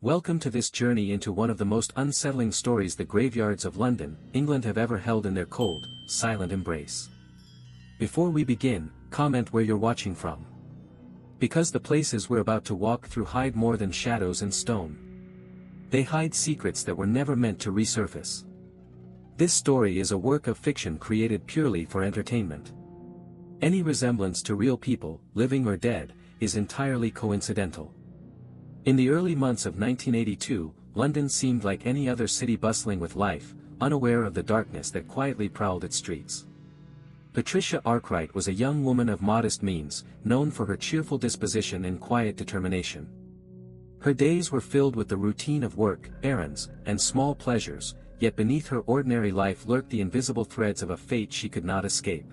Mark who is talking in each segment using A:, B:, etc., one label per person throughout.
A: Welcome to this journey into one of the most unsettling stories the graveyards of London, England have ever held in their cold, silent embrace. Before we begin, comment where you're watching from. Because the places we're about to walk through hide more than shadows and stone. They hide secrets that were never meant to resurface. This story is a work of fiction created purely for entertainment. Any resemblance to real people, living or dead, is entirely coincidental. In the early months of 1982, London seemed like any other city bustling with life, unaware of the darkness that quietly prowled its streets. Patricia Arkwright was a young woman of modest means, known for her cheerful disposition and quiet determination. Her days were filled with the routine of work, errands, and small pleasures, yet beneath her ordinary life lurked the invisible threads of a fate she could not escape.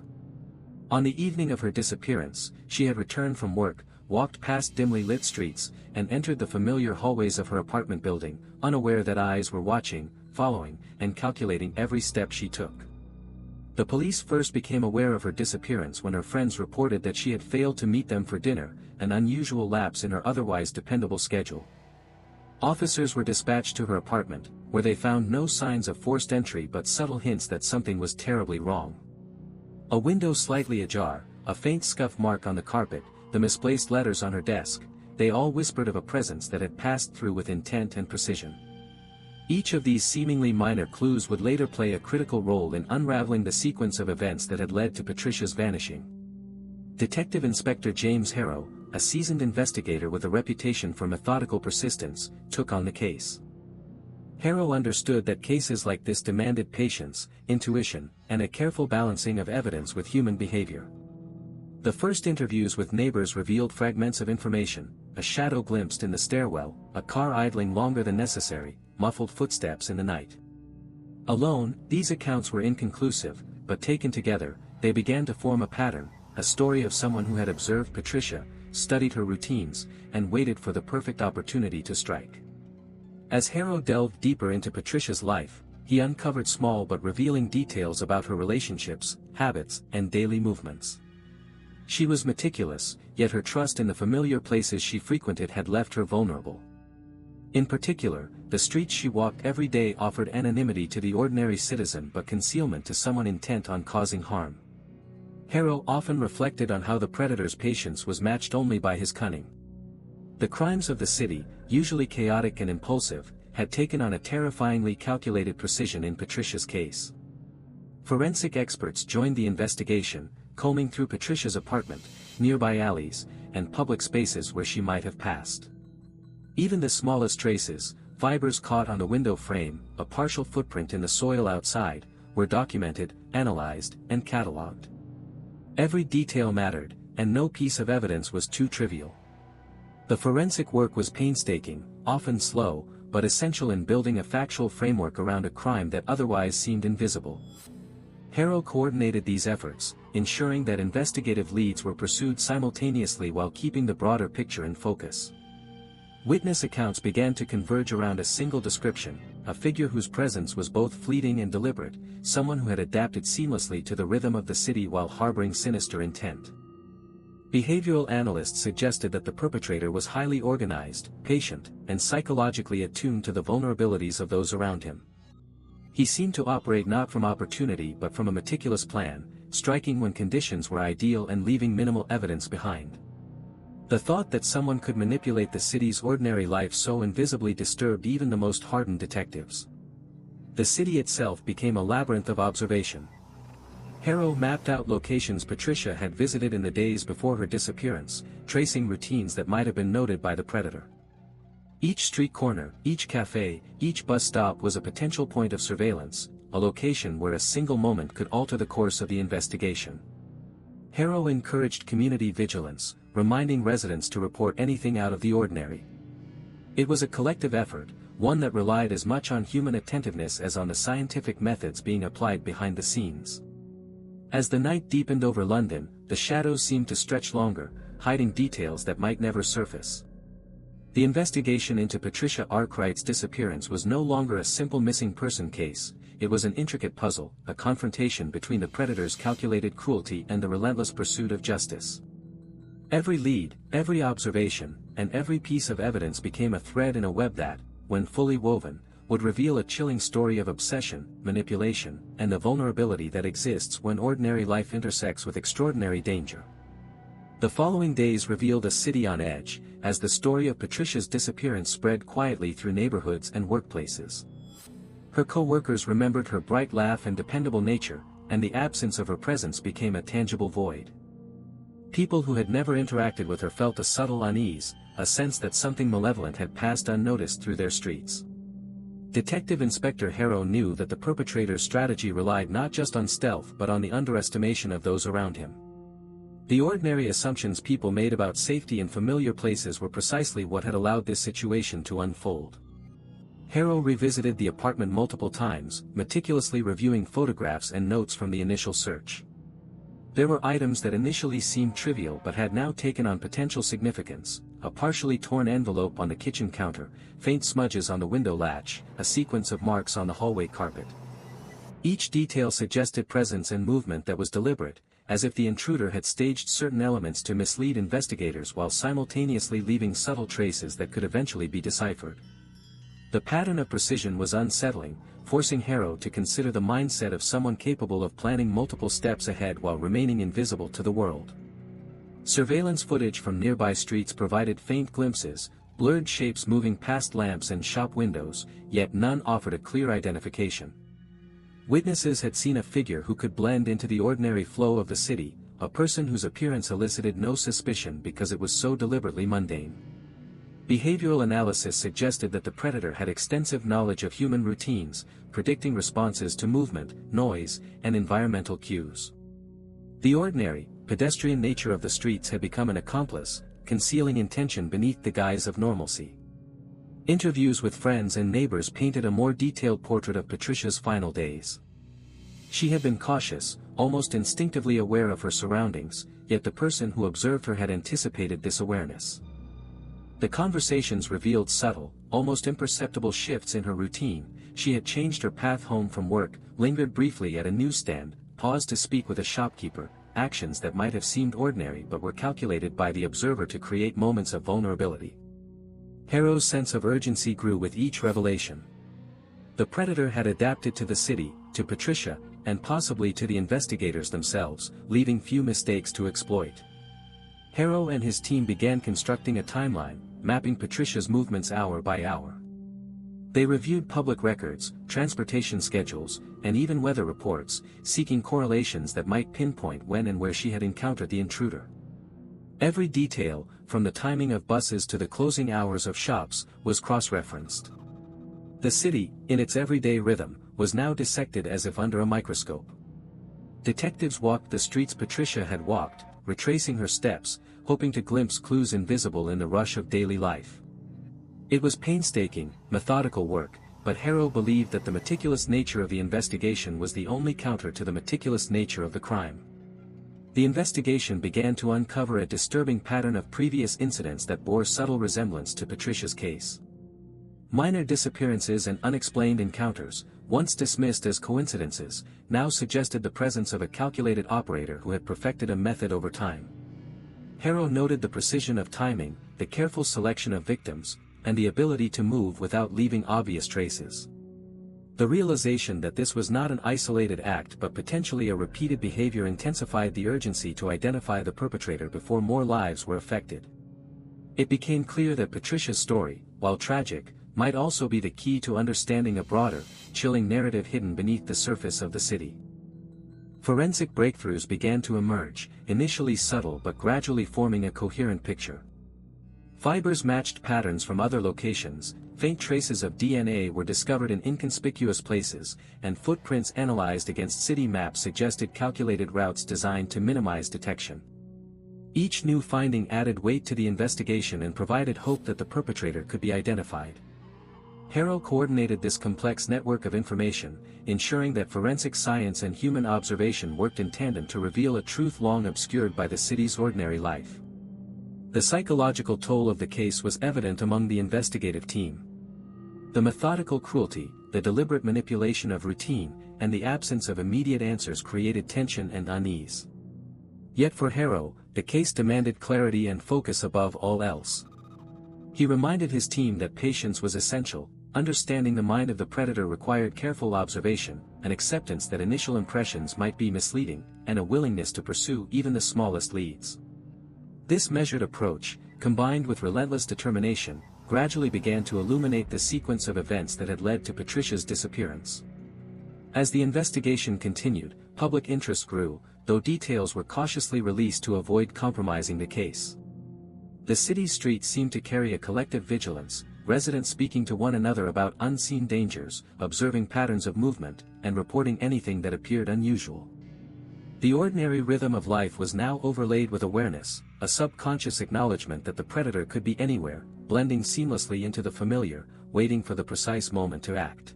A: On the evening of her disappearance, she had returned from work, walked past dimly lit streets, and entered the familiar hallways of her apartment building, unaware that eyes were watching, following, and calculating every step she took. The police first became aware of her disappearance when her friends reported that she had failed to meet them for dinner, an unusual lapse in her otherwise dependable schedule. Officers were dispatched to her apartment, where they found no signs of forced entry but subtle hints that something was terribly wrong. A window slightly ajar, a faint scuff mark on the carpet, the misplaced letters on her desk, they all whispered of a presence that had passed through with intent and precision. Each of these seemingly minor clues would later play a critical role in unraveling the sequence of events that had led to Patricia's vanishing. Detective Inspector James Harrow, a seasoned investigator with a reputation for methodical persistence, took on the case. Harrow understood that cases like this demanded patience, intuition, and a careful balancing of evidence with human behavior. The first interviews with neighbors revealed fragments of information: a shadow glimpsed in the stairwell, a car idling longer than necessary, muffled footsteps in the night. Alone, these accounts were inconclusive, but taken together, they began to form a pattern, a story of someone who had observed Patricia, studied her routines, and waited for the perfect opportunity to strike. As Harrow delved deeper into Patricia's life, he uncovered small but revealing details about her relationships, habits, and daily movements. She was meticulous, yet her trust in the familiar places she frequented had left her vulnerable. In particular, the streets she walked every day offered anonymity to the ordinary citizen but concealment to someone intent on causing harm. Harrow often reflected on how the predator's patience was matched only by his cunning. The crimes of the city, usually chaotic and impulsive, had taken on a terrifyingly calculated precision in Patricia's case. Forensic experts joined the investigation, combing through Patricia's apartment, nearby alleys, and public spaces where she might have passed. Even the smallest traces, fibers caught on the window frame, a partial footprint in the soil outside, were documented, analyzed, and catalogued. Every detail mattered, and no piece of evidence was too trivial. The forensic work was painstaking, often slow, but essential in building a factual framework around a crime that otherwise seemed invisible. Harrow coordinated these efforts, ensuring that investigative leads were pursued simultaneously while keeping the broader picture in focus. Witness accounts began to converge around a single description: a figure whose presence was both fleeting and deliberate, someone who had adapted seamlessly to the rhythm of the city while harboring sinister intent. Behavioral analysts suggested that the perpetrator was highly organized, patient, and psychologically attuned to the vulnerabilities of those around him. He seemed to operate not from opportunity but from a meticulous plan, striking when conditions were ideal and leaving minimal evidence behind. The thought that someone could manipulate the city's ordinary life so invisibly disturbed even the most hardened detectives. The city itself became a labyrinth of observation. Harrow mapped out locations Patricia had visited in the days before her disappearance, tracing routines that might have been noted by the predator. Each street corner, each cafe, each bus stop was a potential point of surveillance, a location where a single moment could alter the course of the investigation. Harrow encouraged community vigilance, reminding residents to report anything out of the ordinary. It was a collective effort, one that relied as much on human attentiveness as on the scientific methods being applied behind the scenes. As the night deepened over London, the shadows seemed to stretch longer, hiding details that might never surface. The investigation into Patricia Arkwright's disappearance was no longer a simple missing person case, it was an intricate puzzle, a confrontation between the predator's calculated cruelty and the relentless pursuit of justice. Every lead, every observation, and every piece of evidence became a thread in a web that, when fully woven, would reveal a chilling story of obsession, manipulation, and the vulnerability that exists when ordinary life intersects with extraordinary danger. The following days revealed a city on edge, as the story of Patricia's disappearance spread quietly through neighborhoods and workplaces. Her co-workers remembered her bright laugh and dependable nature, and the absence of her presence became a tangible void. People who had never interacted with her felt a subtle unease, a sense that something malevolent had passed unnoticed through their streets. Detective Inspector Harrow knew that the perpetrator's strategy relied not just on stealth but on the underestimation of those around him. The ordinary assumptions people made about safety in familiar places were precisely what had allowed this situation to unfold. Harrow revisited the apartment multiple times, meticulously reviewing photographs and notes from the initial search. There were items that initially seemed trivial but had now taken on potential significance: a partially torn envelope on the kitchen counter, faint smudges on the window latch, a sequence of marks on the hallway carpet. Each detail suggested presence and movement that was deliberate, as if the intruder had staged certain elements to mislead investigators while simultaneously leaving subtle traces that could eventually be deciphered. The pattern of precision was unsettling, forcing Harrow to consider the mindset of someone capable of planning multiple steps ahead while remaining invisible to the world. Surveillance footage from nearby streets provided faint glimpses, blurred shapes moving past lamps and shop windows, yet none offered a clear identification. Witnesses had seen a figure who could blend into the ordinary flow of the city, a person whose appearance elicited no suspicion because it was so deliberately mundane. Behavioral analysis suggested that the predator had extensive knowledge of human routines, predicting responses to movement, noise, and environmental cues. The ordinary, pedestrian nature of the streets had become an accomplice, concealing intention beneath the guise of normalcy. Interviews with friends and neighbors painted a more detailed portrait of Patricia's final days. She had been cautious, almost instinctively aware of her surroundings, yet the person who observed her had anticipated this awareness. The conversations revealed subtle, almost imperceptible shifts in her routine. She had changed her path home from work, lingered briefly at a newsstand, paused to speak with a shopkeeper, actions that might have seemed ordinary but were calculated by the observer to create moments of vulnerability. Harrow's sense of urgency grew with each revelation. The predator had adapted to the city, to Patricia, and possibly to the investigators themselves, leaving few mistakes to exploit. Harrow and his team began constructing a timeline, mapping Patricia's movements hour by hour. They reviewed public records, transportation schedules, and even weather reports, seeking correlations that might pinpoint when and where she had encountered the intruder. Every detail, from the timing of buses to the closing hours of shops, was cross-referenced. The city, in its everyday rhythm, was now dissected as if under a microscope. Detectives walked the streets Patricia had walked, retracing her steps, hoping to glimpse clues invisible in the rush of daily life. It was painstaking, methodical work, but Harrow believed that the meticulous nature of the investigation was the only counter to the meticulous nature of the crime. The investigation began to uncover a disturbing pattern of previous incidents that bore subtle resemblance to Patricia's case. Minor disappearances and unexplained encounters, once dismissed as coincidences, now suggested the presence of a calculated operator who had perfected a method over time. Harrow noted the precision of timing, the careful selection of victims, and the ability to move without leaving obvious traces. The realization that this was not an isolated act but potentially a repeated behavior intensified the urgency to identify the perpetrator before more lives were affected. It became clear that Patricia's story, while tragic, might also be the key to understanding a broader, chilling narrative hidden beneath the surface of the city. Forensic breakthroughs began to emerge, initially subtle but gradually forming a coherent picture. Fibers matched patterns from other locations, faint traces of DNA were discovered in inconspicuous places, and footprints analyzed against city maps suggested calculated routes designed to minimize detection. Each new finding added weight to the investigation and provided hope that the perpetrator could be identified. Harrow coordinated this complex network of information, ensuring that forensic science and human observation worked in tandem to reveal a truth long obscured by the city's ordinary life. The psychological toll of the case was evident among the investigative team. The methodical cruelty, the deliberate manipulation of routine, and the absence of immediate answers created tension and unease. Yet for Harrow, the case demanded clarity and focus above all else. He reminded his team that patience was essential. Understanding the mind of the predator required careful observation, an acceptance that initial impressions might be misleading, and a willingness to pursue even the smallest leads. This measured approach, combined with relentless determination, gradually began to illuminate the sequence of events that had led to Patricia's disappearance. As the investigation continued, public interest grew, though details were cautiously released to avoid compromising the case. The city's streets seemed to carry a collective vigilance, residents speaking to one another about unseen dangers, observing patterns of movement, and reporting anything that appeared unusual. The ordinary rhythm of life was now overlaid with awareness, a subconscious acknowledgement that the predator could be anywhere, blending seamlessly into the familiar, waiting for the precise moment to act.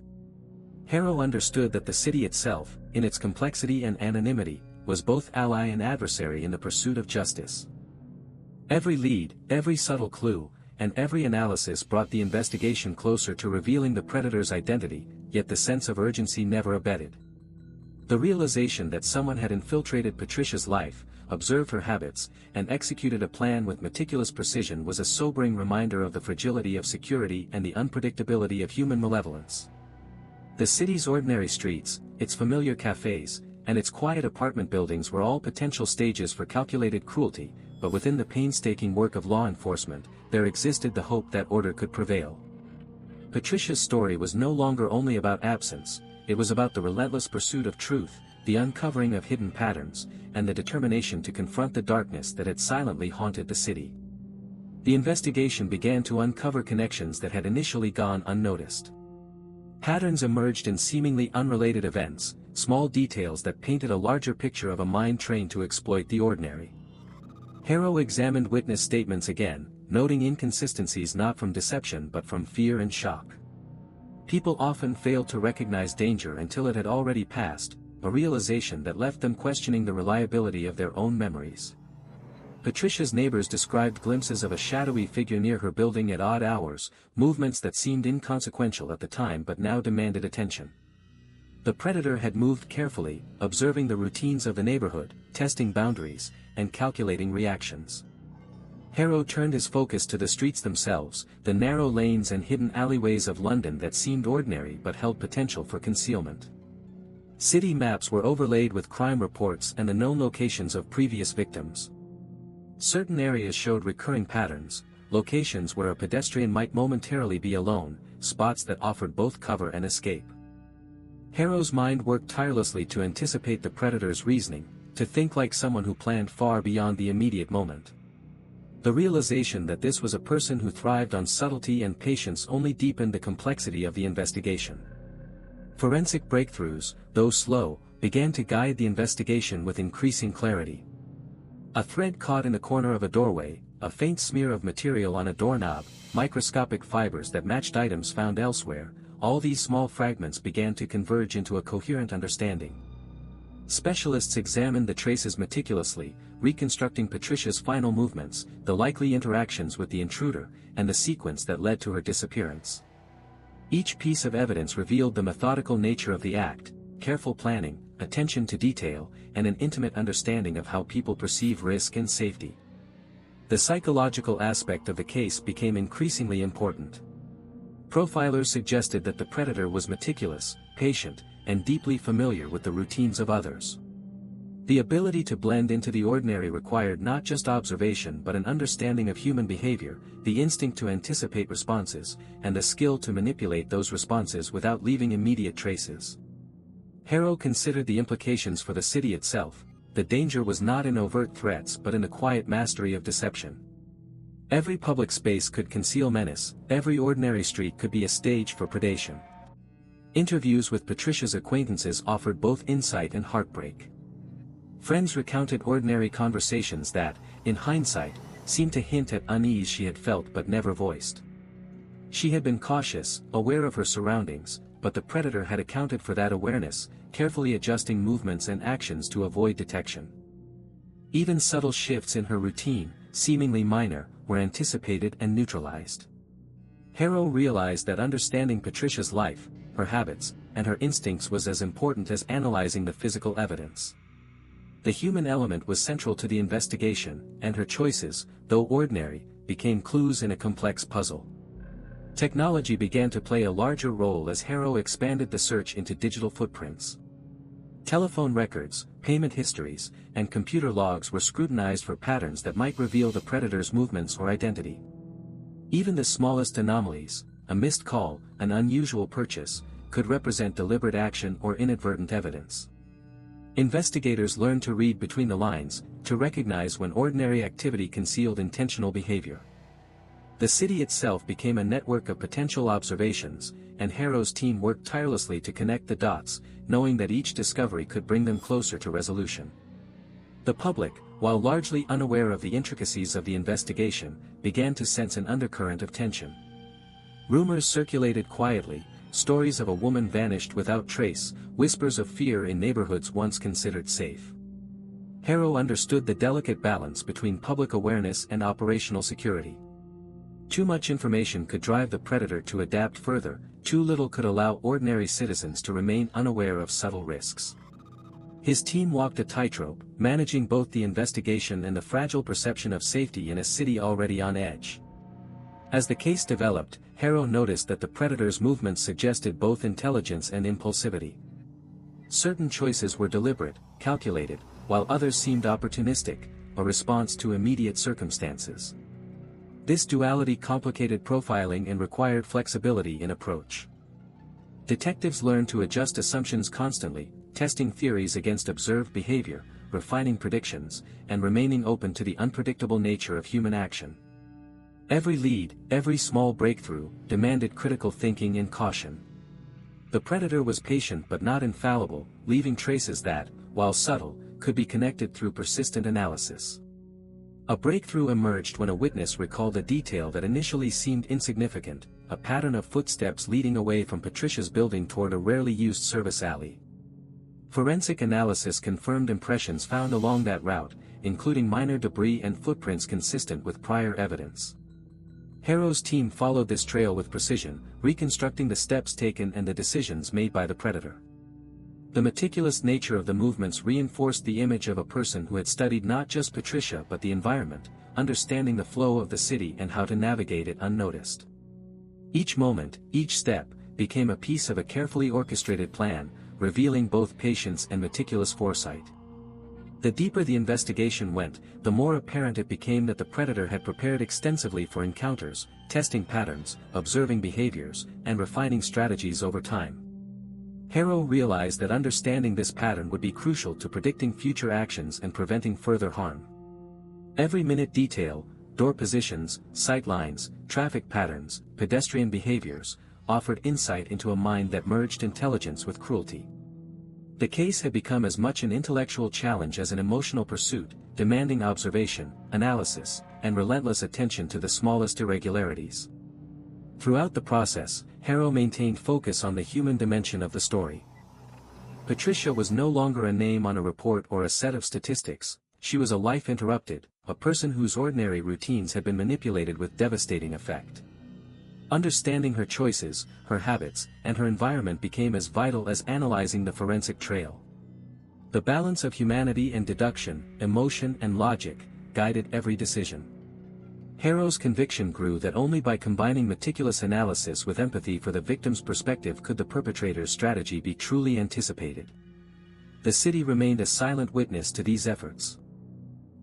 A: Harrow understood that the city itself, in its complexity and anonymity, was both ally and adversary in the pursuit of justice. Every lead, every subtle clue, and every analysis brought the investigation closer to revealing the predator's identity, yet the sense of urgency never abated. The realization that someone had infiltrated Patricia's life, observed her habits, and executed a plan with meticulous precision was a sobering reminder of the fragility of security and the unpredictability of human malevolence. The city's ordinary streets, its familiar cafes, and its quiet apartment buildings were all potential stages for calculated cruelty, but within the painstaking work of law enforcement, there existed the hope that order could prevail. Patricia's story was no longer only about absence, it was about the relentless pursuit of truth, the uncovering of hidden patterns, and the determination to confront the darkness that had silently haunted the city. The investigation began to uncover connections that had initially gone unnoticed. Patterns emerged in seemingly unrelated events, small details that painted a larger picture of a mind trained to exploit the ordinary. Harrow examined witness statements again, noting inconsistencies not from deception but from fear and shock. People often failed to recognize danger until it had already passed, a realization that left them questioning the reliability of their own memories. Patricia's neighbors described glimpses of a shadowy figure near her building at odd hours, movements that seemed inconsequential at the time but now demanded attention. The predator had moved carefully, observing the routines of the neighborhood, testing boundaries, and calculating reactions. Harrow turned his focus to the streets themselves, the narrow lanes and hidden alleyways of London that seemed ordinary but held potential for concealment. City maps were overlaid with crime reports and the known locations of previous victims. Certain areas showed recurring patterns, locations where a pedestrian might momentarily be alone, spots that offered both cover and escape. Harrow's mind worked tirelessly to anticipate the predator's reasoning, to think like someone who planned far beyond the immediate moment. The realization that this was a person who thrived on subtlety and patience only deepened the complexity of the investigation. Forensic breakthroughs, though slow, began to guide the investigation with increasing clarity. A thread caught in the corner of a doorway, a faint smear of material on a doorknob, microscopic fibers that matched items found elsewhere, all these small fragments began to converge into a coherent understanding. Specialists examined the traces meticulously, reconstructing Patricia's final movements, the likely interactions with the intruder, and the sequence that led to her disappearance. Each piece of evidence revealed the methodical nature of the act, careful planning, attention to detail, and an intimate understanding of how people perceive risk and safety. The psychological aspect of the case became increasingly important. Profilers suggested that the predator was meticulous, patient, and deeply familiar with the routines of others. The ability to blend into the ordinary required not just observation but an understanding of human behavior, the instinct to anticipate responses, and the skill to manipulate those responses without leaving immediate traces. Harrow considered the implications for the city itself. The danger was not in overt threats but in the quiet mastery of deception. Every public space could conceal menace, every ordinary street could be a stage for predation. Interviews with Patricia's acquaintances offered both insight and heartbreak. Friends recounted ordinary conversations that, in hindsight, seemed to hint at unease she had felt but never voiced. She had been cautious, aware of her surroundings, but the predator had accounted for that awareness, carefully adjusting movements and actions to avoid detection. Even subtle shifts in her routine, seemingly minor, were anticipated and neutralized. Harrow realized that understanding Patricia's life, her habits, and her instincts was as important as analyzing the physical evidence. The human element was central to the investigation, and her choices, though ordinary, became clues in a complex puzzle. Technology began to play a larger role as Harrow expanded the search into digital footprints. Telephone records, payment histories, and computer logs were scrutinized for patterns that might reveal the predator's movements or identity. Even the smallest anomalies, a missed call, an unusual purchase, could represent deliberate action or inadvertent evidence. Investigators learned to read between the lines, to recognize when ordinary activity concealed intentional behavior. The city itself became a network of potential observations, and Harrow's team worked tirelessly to connect the dots, knowing that each discovery could bring them closer to resolution. The public, while largely unaware of the intricacies of the investigation, began to sense an undercurrent of tension. Rumors circulated quietly, stories of a woman vanished without trace, whispers of fear in neighborhoods once considered safe. Harrow understood the delicate balance between public awareness and operational security. Too much information could drive the predator to adapt further, too little could allow ordinary citizens to remain unaware of subtle risks. His team walked a tightrope, managing both the investigation and the fragile perception of safety in a city already on edge. As the case developed, Harrow noticed that the predator's movements suggested both intelligence and impulsivity. Certain choices were deliberate, calculated, while others seemed opportunistic, a response to immediate circumstances. This duality complicated profiling and required flexibility in approach. Detectives learned to adjust assumptions constantly, testing theories against observed behavior, refining predictions, and remaining open to the unpredictable nature of human action. Every lead, every small breakthrough, demanded critical thinking and caution. The predator was patient but not infallible, leaving traces that, while subtle, could be connected through persistent analysis. A breakthrough emerged when a witness recalled a detail that initially seemed insignificant, a pattern of footsteps leading away from Patricia's building toward a rarely used service alley. Forensic analysis confirmed impressions found along that route, including minor debris and footprints consistent with prior evidence. Harrow's team followed this trail with precision, reconstructing the steps taken and the decisions made by the predator. The meticulous nature of the movements reinforced the image of a person who had studied not just Patricia but the environment, understanding the flow of the city and how to navigate it unnoticed. Each moment, each step, became a piece of a carefully orchestrated plan, revealing both patience and meticulous foresight. The deeper the investigation went, the more apparent it became that the predator had prepared extensively for encounters, testing patterns, observing behaviors, and refining strategies over time. Harrow realized that understanding this pattern would be crucial to predicting future actions and preventing further harm. Every minute detail, door positions, sight lines, traffic patterns, pedestrian behaviors, offered insight into a mind that merged intelligence with cruelty. The case had become as much an intellectual challenge as an emotional pursuit, demanding observation, analysis, and relentless attention to the smallest irregularities. Throughout the process, Harrow maintained focus on the human dimension of the story. Patricia was no longer a name on a report or a set of statistics, she was a life interrupted, a person whose ordinary routines had been manipulated with devastating effect. Understanding her choices, her habits, and her environment became as vital as analyzing the forensic trail. The balance of humanity and deduction, emotion and logic, guided every decision. Harrow's conviction grew that only by combining meticulous analysis with empathy for the victim's perspective could the perpetrator's strategy be truly anticipated. The city remained a silent witness to these efforts.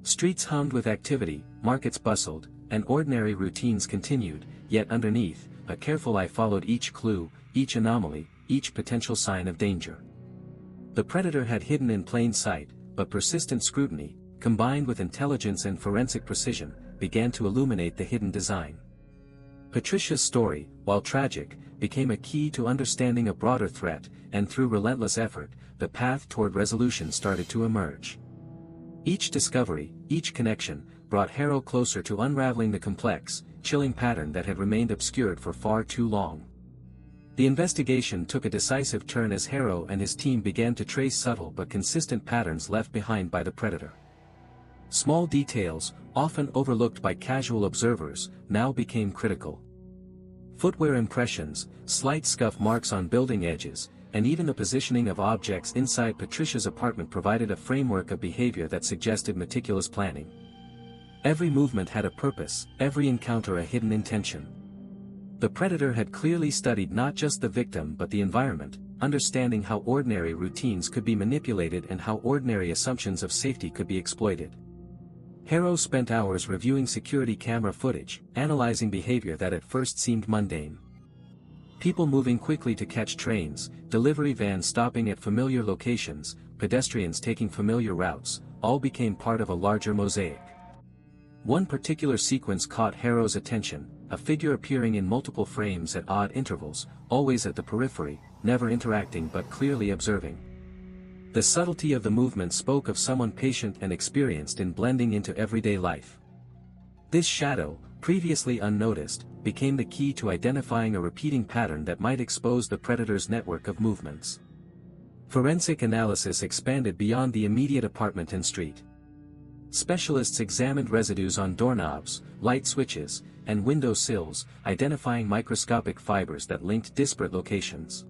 A: Streets hummed with activity, markets bustled, and ordinary routines continued, yet underneath, a careful eye followed each clue, each anomaly, each potential sign of danger. The predator had hidden in plain sight, but persistent scrutiny, combined with intelligence and forensic precision, began to illuminate the hidden design. Patricia's story, while tragic, became a key to understanding a broader threat, and through relentless effort, the path toward resolution started to emerge. Each discovery, each connection, brought Harrow closer to unraveling the complex, chilling pattern that had remained obscured for far too long. The investigation took a decisive turn as Harrow and his team began to trace subtle but consistent patterns left behind by the predator. Small details, often overlooked by casual observers, now became critical. Footwear impressions, slight scuff marks on building edges, and even the positioning of objects inside Patricia's apartment provided a framework of behavior that suggested meticulous planning. Every movement had a purpose, every encounter a hidden intention. The predator had clearly studied not just the victim but the environment, understanding how ordinary routines could be manipulated and how ordinary assumptions of safety could be exploited. Harrow spent hours reviewing security camera footage, analyzing behavior that at first seemed mundane. People moving quickly to catch trains, delivery vans stopping at familiar locations, pedestrians taking familiar routes, all became part of a larger mosaic. One particular sequence caught Harrow's attention, a figure appearing in multiple frames at odd intervals, always at the periphery, never interacting but clearly observing. The subtlety of the movement spoke of someone patient and experienced in blending into everyday life. This shadow, previously unnoticed, became the key to identifying a repeating pattern that might expose the predator's network of movements. Forensic analysis expanded beyond the immediate apartment and street. Specialists examined residues on doorknobs, light switches, and window sills, identifying microscopic fibers that linked disparate locations.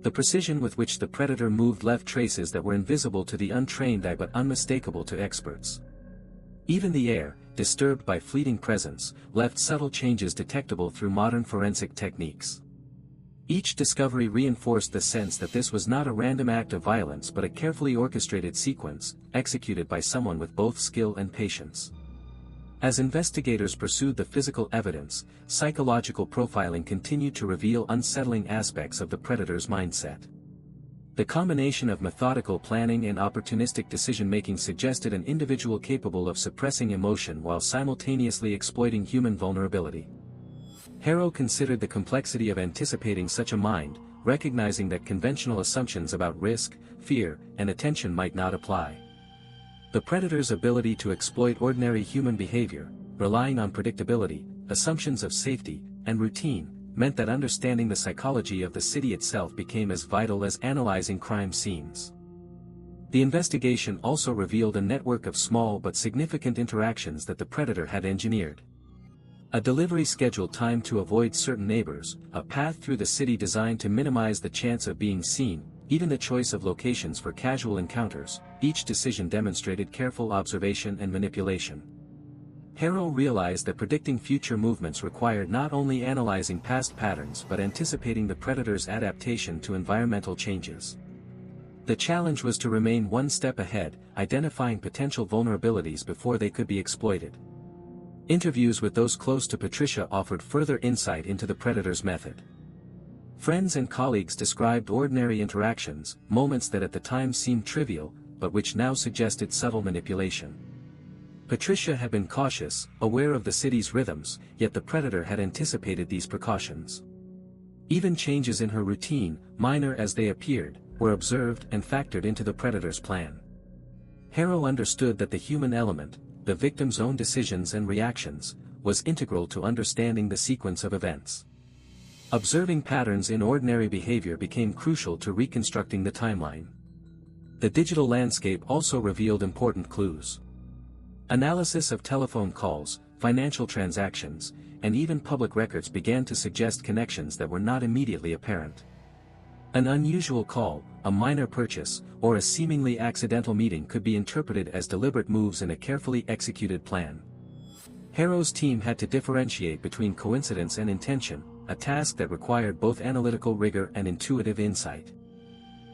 A: The precision with which the predator moved left traces that were invisible to the untrained eye but unmistakable to experts. Even the air, disturbed by fleeting presence, left subtle changes detectable through modern forensic techniques. Each discovery reinforced the sense that this was not a random act of violence but a carefully orchestrated sequence, executed by someone with both skill and patience. As investigators pursued the physical evidence, psychological profiling continued to reveal unsettling aspects of the predator's mindset. The combination of methodical planning and opportunistic decision-making suggested an individual capable of suppressing emotion while simultaneously exploiting human vulnerability. Harrow considered the complexity of anticipating such a mind, recognizing that conventional assumptions about risk, fear, and attention might not apply. The predator's ability to exploit ordinary human behavior, relying on predictability, assumptions of safety, and routine, meant that understanding the psychology of the city itself became as vital as analyzing crime scenes. The investigation also revealed a network of small but significant interactions that the predator had engineered. A delivery schedule timed to avoid certain neighbors, a path through the city designed to minimize the chance of being seen, even the choice of locations for casual encounters, each decision demonstrated careful observation and manipulation. Harrow realized that predicting future movements required not only analyzing past patterns but anticipating the predator's adaptation to environmental changes. The challenge was to remain one step ahead, identifying potential vulnerabilities before they could be exploited. Interviews with those close to Patricia offered further insight into the predator's method. Friends and colleagues described ordinary interactions, moments that at the time seemed trivial, but which now suggested subtle manipulation. Patricia had been cautious, aware of the city's rhythms, yet the predator had anticipated these precautions. Even changes in her routine, minor as they appeared, were observed and factored into the predator's plan. Harrow understood that the human element, the victim's own decisions and reactions, was integral to understanding the sequence of events. Observing patterns in ordinary behavior became crucial to reconstructing the timeline. The digital landscape also revealed important clues. Analysis of telephone calls, financial transactions, and even public records began to suggest connections that were not immediately apparent. An unusual call, a minor purchase, or a seemingly accidental meeting could be interpreted as deliberate moves in a carefully executed plan. Harrow's team had to differentiate between coincidence and intention, a task that required both analytical rigor and intuitive insight.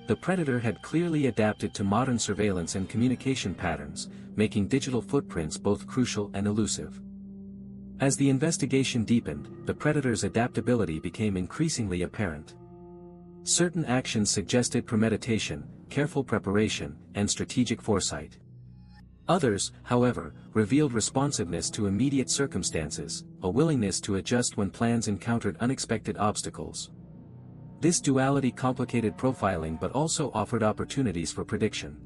A: The predator had clearly adapted to modern surveillance and communication patterns, making digital footprints both crucial and elusive. As the investigation deepened, the predator's adaptability became increasingly apparent. Certain actions suggested premeditation, careful preparation, and strategic foresight. Others, however, revealed responsiveness to immediate circumstances, a willingness to adjust when plans encountered unexpected obstacles. This duality complicated profiling but also offered opportunities for prediction.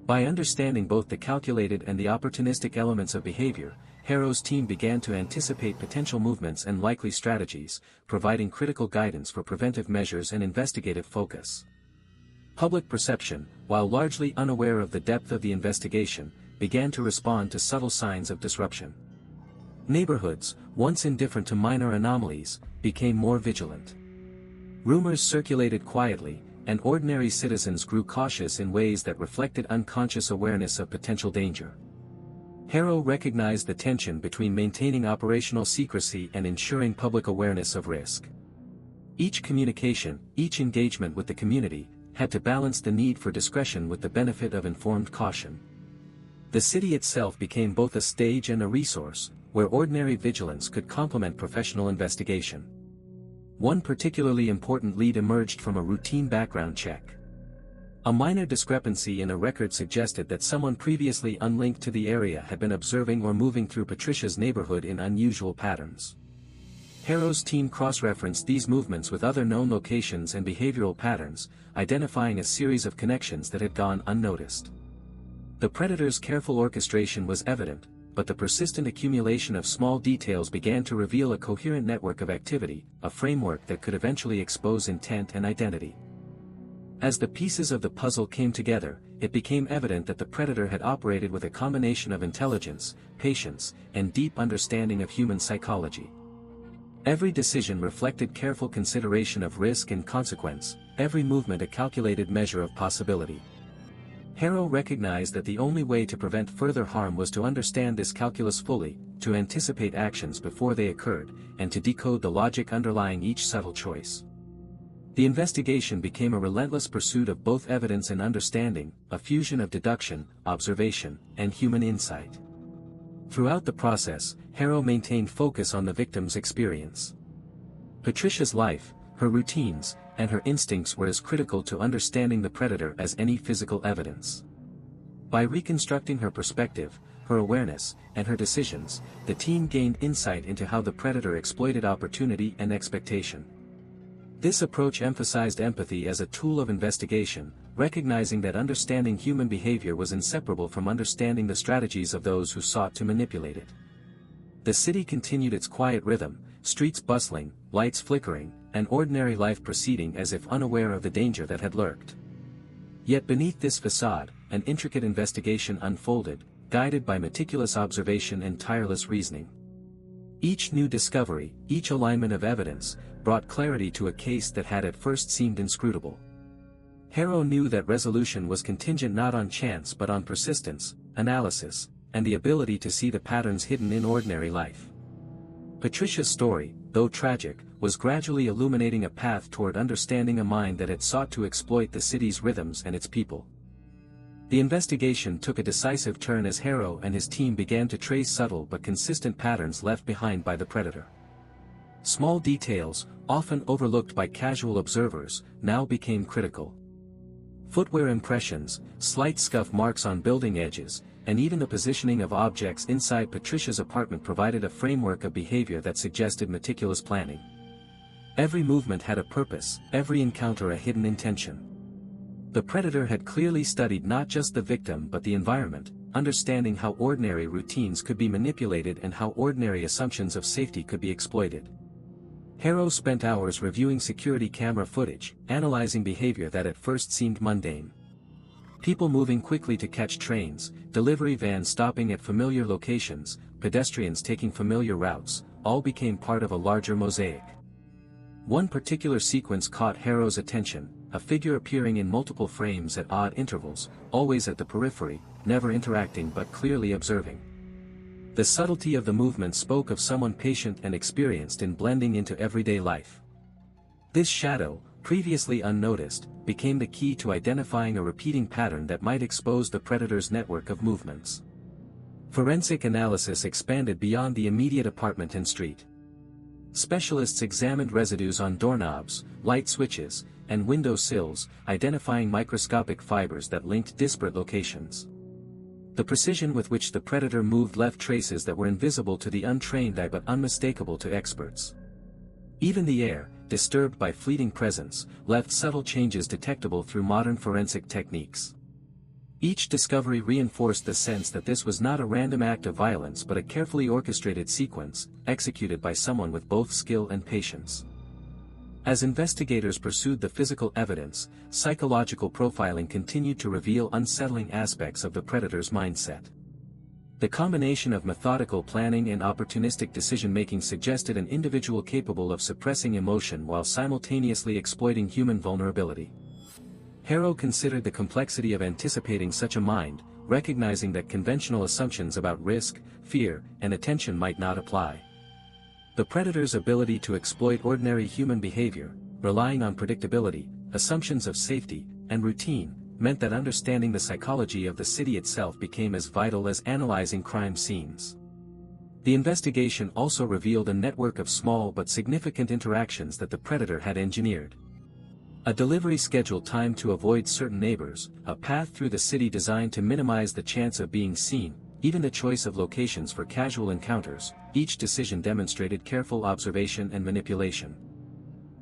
A: By understanding both the calculated and the opportunistic elements of behavior, Harrow's team began to anticipate potential movements and likely strategies, providing critical guidance for preventive measures and investigative focus. Public perception, while largely unaware of the depth of the investigation, began to respond to subtle signs of disruption. Neighborhoods, once indifferent to minor anomalies, became more vigilant. Rumors circulated quietly, and ordinary citizens grew cautious in ways that reflected unconscious awareness of potential danger. Harrow recognized the tension between maintaining operational secrecy and ensuring public awareness of risk. Each communication, each engagement with the community, had to balance the need for discretion with the benefit of informed caution. The city itself became both a stage and a resource, where ordinary vigilance could complement professional investigation. One particularly important lead emerged from a routine background check. A minor discrepancy in a record suggested that someone previously unlinked to the area had been observing or moving through Patricia's neighborhood in unusual patterns. Harrow's team cross-referenced these movements with other known locations and behavioral patterns, identifying a series of connections that had gone unnoticed. The predator's careful orchestration was evident, but the persistent accumulation of small details began to reveal a coherent network of activity, a framework that could eventually expose intent and identity. As the pieces of the puzzle came together, it became evident that the predator had operated with a combination of intelligence, patience, and deep understanding of human psychology. Every decision reflected careful consideration of risk and consequence, every movement a calculated measure of possibility. Harrow recognized that the only way to prevent further harm was to understand this calculus fully, to anticipate actions before they occurred, and to decode the logic underlying each subtle choice. The investigation became a relentless pursuit of both evidence and understanding, a fusion of deduction, observation, and human insight. Throughout the process, Harrow maintained focus on the victim's experience. Patricia's life, her routines, and her instincts were as critical to understanding the predator as any physical evidence. By reconstructing her perspective, her awareness, and her decisions, the team gained insight into how the predator exploited opportunity and expectation. This approach emphasized empathy as a tool of investigation, recognizing that understanding human behavior was inseparable from understanding the strategies of those who sought to manipulate it. The city continued its quiet rhythm, streets bustling, lights flickering, and ordinary life proceeding as if unaware of the danger that had lurked. Yet beneath this facade, an intricate investigation unfolded, guided by meticulous observation and tireless reasoning. Each new discovery, each alignment of evidence, brought clarity to a case that had at first seemed inscrutable. Harrow knew that resolution was contingent not on chance but on persistence, analysis, and the ability to see the patterns hidden in ordinary life. Patricia's story, though tragic, was gradually illuminating a path toward understanding a mind that had sought to exploit the city's rhythms and its people. The investigation took a decisive turn as Harrow and his team began to trace subtle but consistent patterns left behind by the predator. Small details, often overlooked by casual observers, now became critical. Footwear impressions, slight scuff marks on building edges, and even the positioning of objects inside Patricia's apartment provided a framework of behavior that suggested meticulous planning. Every movement had a purpose, every encounter a hidden intention. The predator had clearly studied not just the victim but the environment, understanding how ordinary routines could be manipulated and how ordinary assumptions of safety could be exploited. Harrow spent hours reviewing security camera footage, analyzing behavior that at first seemed mundane. People moving quickly to catch trains, delivery vans stopping at familiar locations, pedestrians taking familiar routes, all became part of a larger mosaic. One particular sequence caught Harrow's attention, a figure appearing in multiple frames at odd intervals, always at the periphery, never interacting but clearly observing. The subtlety of the movement spoke of someone patient and experienced in blending into everyday life. This shadow, previously unnoticed, became the key to identifying a repeating pattern that might expose the predator's network of movements. Forensic analysis expanded beyond the immediate apartment and street. Specialists examined residues on doorknobs, light switches, and window sills, identifying microscopic fibers that linked disparate locations. The precision with which the predator moved left traces that were invisible to the untrained eye but unmistakable to experts. Even the air, disturbed by fleeting presence, left subtle changes detectable through modern forensic techniques. Each discovery reinforced the sense that this was not a random act of violence but a carefully orchestrated sequence, executed by someone with both skill and patience. As investigators pursued the physical evidence, psychological profiling continued to reveal unsettling aspects of the predator's mindset. The combination of methodical planning and opportunistic decision-making suggested an individual capable of suppressing emotion while simultaneously exploiting human vulnerability. Harrow considered the complexity of anticipating such a mind, recognizing that conventional assumptions about risk, fear, and attention might not apply. The predator's ability to exploit ordinary human behavior, relying on predictability, assumptions of safety, and routine, meant that understanding the psychology of the city itself became as vital as analyzing crime scenes. The investigation also revealed a network of small but significant interactions that the predator had engineered. A delivery schedule timed to avoid certain neighbors, a path through the city designed to minimize the chance of being seen, even the choice of locations for casual encounters. Each decision demonstrated careful observation and manipulation.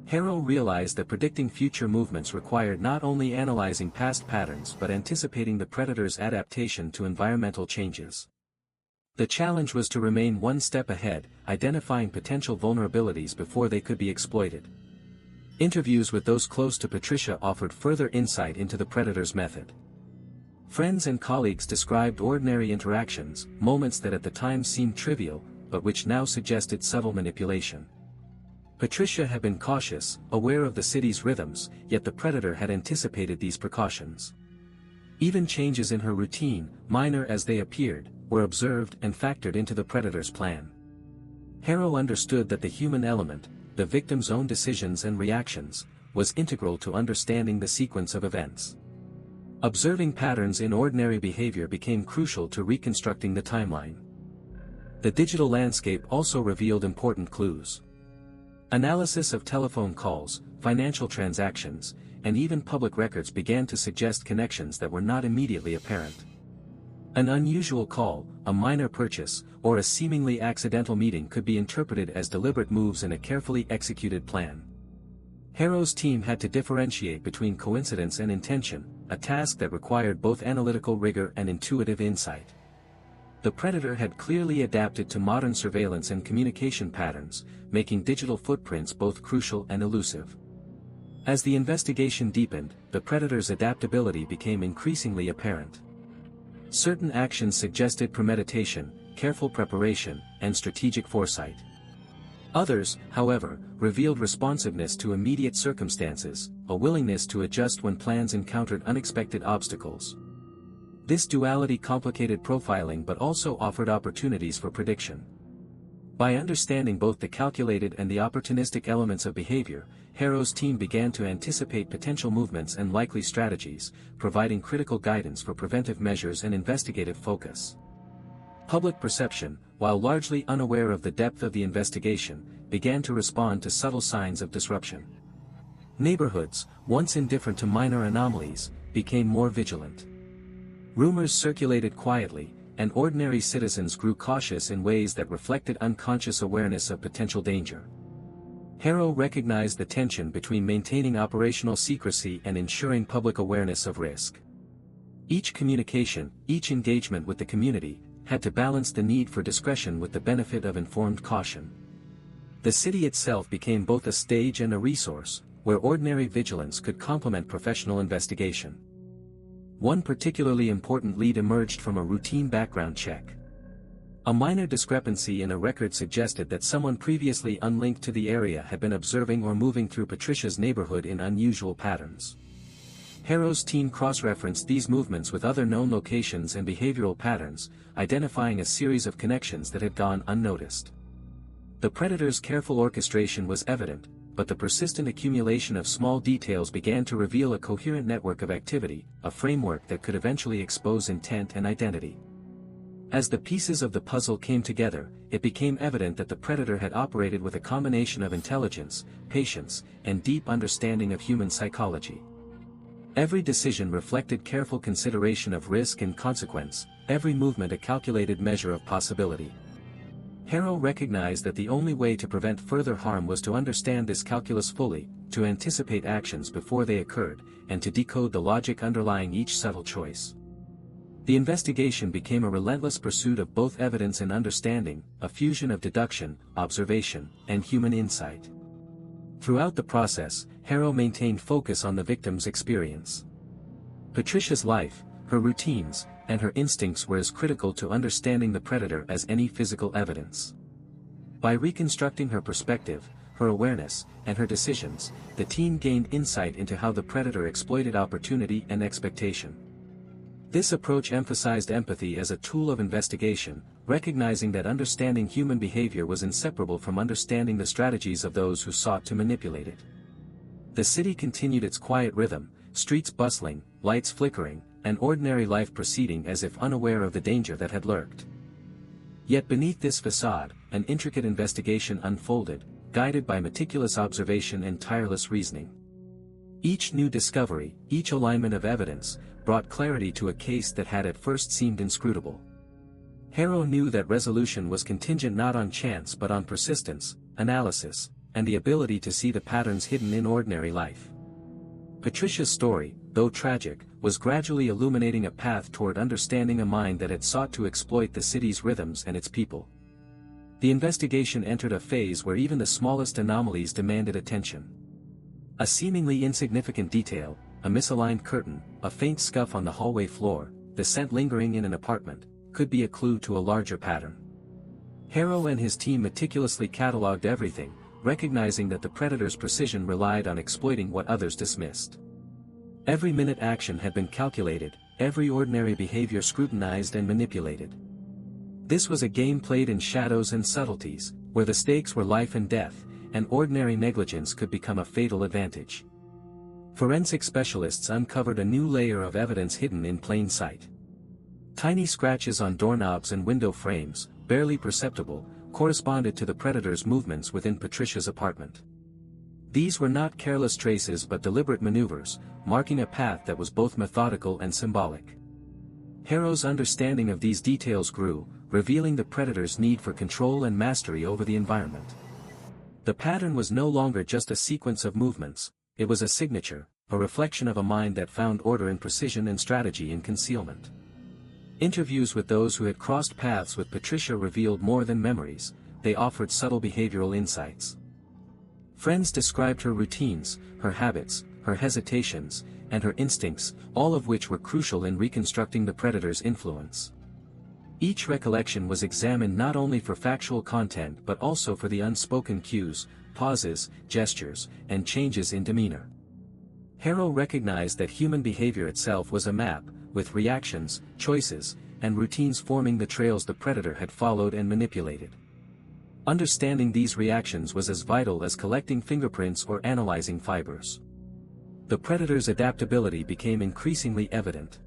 A: Harrow realized that predicting future movements required not only analyzing past patterns but anticipating the predator's adaptation to environmental changes. The challenge was to remain one step ahead, identifying potential vulnerabilities before they could be exploited. Interviews with those close to Patricia offered further insight into the predator's method. Friends and colleagues described ordinary interactions, moments that at the time seemed trivial, but which now suggested subtle manipulation. Patricia had been cautious, aware of the city's rhythms, yet the predator had anticipated these precautions. Even changes in her routine, minor as they appeared, were observed and factored into the predator's plan. Harrow understood that the human element, the victim's own decisions and reactions, was integral to understanding the sequence of events. Observing patterns in ordinary behavior became crucial to reconstructing the timeline. The digital landscape also revealed important clues. Analysis of telephone calls, financial transactions, and even public records began to suggest connections that were not immediately apparent. An unusual call, a minor purchase, or a seemingly accidental meeting could be interpreted as deliberate moves in a carefully executed plan. Harrow's team had to differentiate between coincidence and intention, a task that required both analytical rigor and intuitive insight. The predator had clearly adapted to modern surveillance and communication patterns, making digital footprints both crucial and elusive. As the investigation deepened, the predator's adaptability became increasingly apparent. Certain actions suggested premeditation, careful preparation, and strategic foresight. Others, however, revealed responsiveness to immediate circumstances, a willingness to adjust when plans encountered unexpected obstacles. This duality complicated profiling but also offered opportunities for prediction. By understanding both the calculated and the opportunistic elements of behavior, Harrow's team began to anticipate potential movements and likely strategies, providing critical guidance for preventive measures and investigative focus. Public perception, while largely unaware of the depth of the investigation, began to respond to subtle signs of disruption. Neighborhoods, once indifferent to minor anomalies, became more vigilant. Rumors circulated quietly, and ordinary citizens grew cautious in ways that reflected unconscious awareness of potential danger. Harrow recognized the tension between maintaining operational secrecy and ensuring public awareness of risk. Each communication, each engagement with the community, had to balance the need for discretion with the benefit of informed caution. The city itself became both a stage and a resource, where ordinary vigilance could complement professional investigation. One particularly important lead emerged from a routine background check. A minor discrepancy in a record suggested that someone previously unlinked to the area had been observing or moving through Patricia's neighborhood in unusual patterns. Harrow's team cross-referenced these movements with other known locations and behavioral patterns, identifying a series of connections that had gone unnoticed. The predator's careful orchestration was evident, but the persistent accumulation of small details began to reveal a coherent network of activity, a framework that could eventually expose intent and identity. As the pieces of the puzzle came together, it became evident that the predator had operated with a combination of intelligence, patience, and deep understanding of human psychology. Every decision reflected careful consideration of risk and consequence, every movement a calculated measure of possibility. Harrow recognized that the only way to prevent further harm was to understand this calculus fully, to anticipate actions before they occurred, and to decode the logic underlying each subtle choice. The investigation became a relentless pursuit of both evidence and understanding, a fusion of deduction, observation, and human insight. Throughout the process, Harrow maintained focus on the victim's experience. Patricia's life, her routines, and her instincts were as critical to understanding the predator as any physical evidence. By reconstructing her perspective, her awareness, and her decisions, the team gained insight into how the predator exploited opportunity and expectation. This approach emphasized empathy as a tool of investigation, recognizing that understanding human behavior was inseparable from understanding the strategies of those who sought to manipulate it. The city continued its quiet rhythm, streets bustling, lights flickering, and ordinary life proceeding as if unaware of the danger that had lurked. Yet beneath this facade, an intricate investigation unfolded, guided by meticulous observation and tireless reasoning. Each new discovery, each alignment of evidence, brought clarity to a case that had at first seemed inscrutable. Harrow knew that resolution was contingent not on chance but on persistence, analysis, and the ability to see the patterns hidden in ordinary life. Patricia's story, though tragic, was gradually illuminating a path toward understanding a mind that had sought to exploit the city's rhythms and its people. The investigation entered a phase where even the smallest anomalies demanded attention. A seemingly insignificant detail, a misaligned curtain, a faint scuff on the hallway floor, the scent lingering in an apartment, could be a clue to a larger pattern. Harrow and his team meticulously catalogued everything, recognizing that the predator's precision relied on exploiting what others dismissed. Every minute action had been calculated, every ordinary behavior scrutinized and manipulated. This was a game played in shadows and subtleties, where the stakes were life and death, and ordinary negligence could become a fatal advantage. Forensic specialists uncovered a new layer of evidence hidden in plain sight. Tiny scratches on doorknobs and window frames, barely perceptible, corresponded to the predator's movements within Patricia's apartment. These were not careless traces but deliberate maneuvers, marking a path that was both methodical and symbolic. Harrow's understanding of these details grew, revealing the predator's need for control and mastery over the environment. The pattern was no longer just a sequence of movements, it was a signature, a reflection of a mind that found order in precision and strategy in concealment. Interviews with those who had crossed paths with Patricia revealed more than memories, they offered subtle behavioral insights. Friends described her routines, her habits, her hesitations, and her instincts, all of which were crucial in reconstructing the predator's influence. Each recollection was examined not only for factual content but also for the unspoken cues, pauses, gestures, and changes in demeanor. Harrow recognized that human behavior itself was a map, with reactions, choices, and routines forming the trails the predator had followed and manipulated. Understanding these reactions was as vital as collecting fingerprints or analyzing fibers. The predator's adaptability became increasingly evident.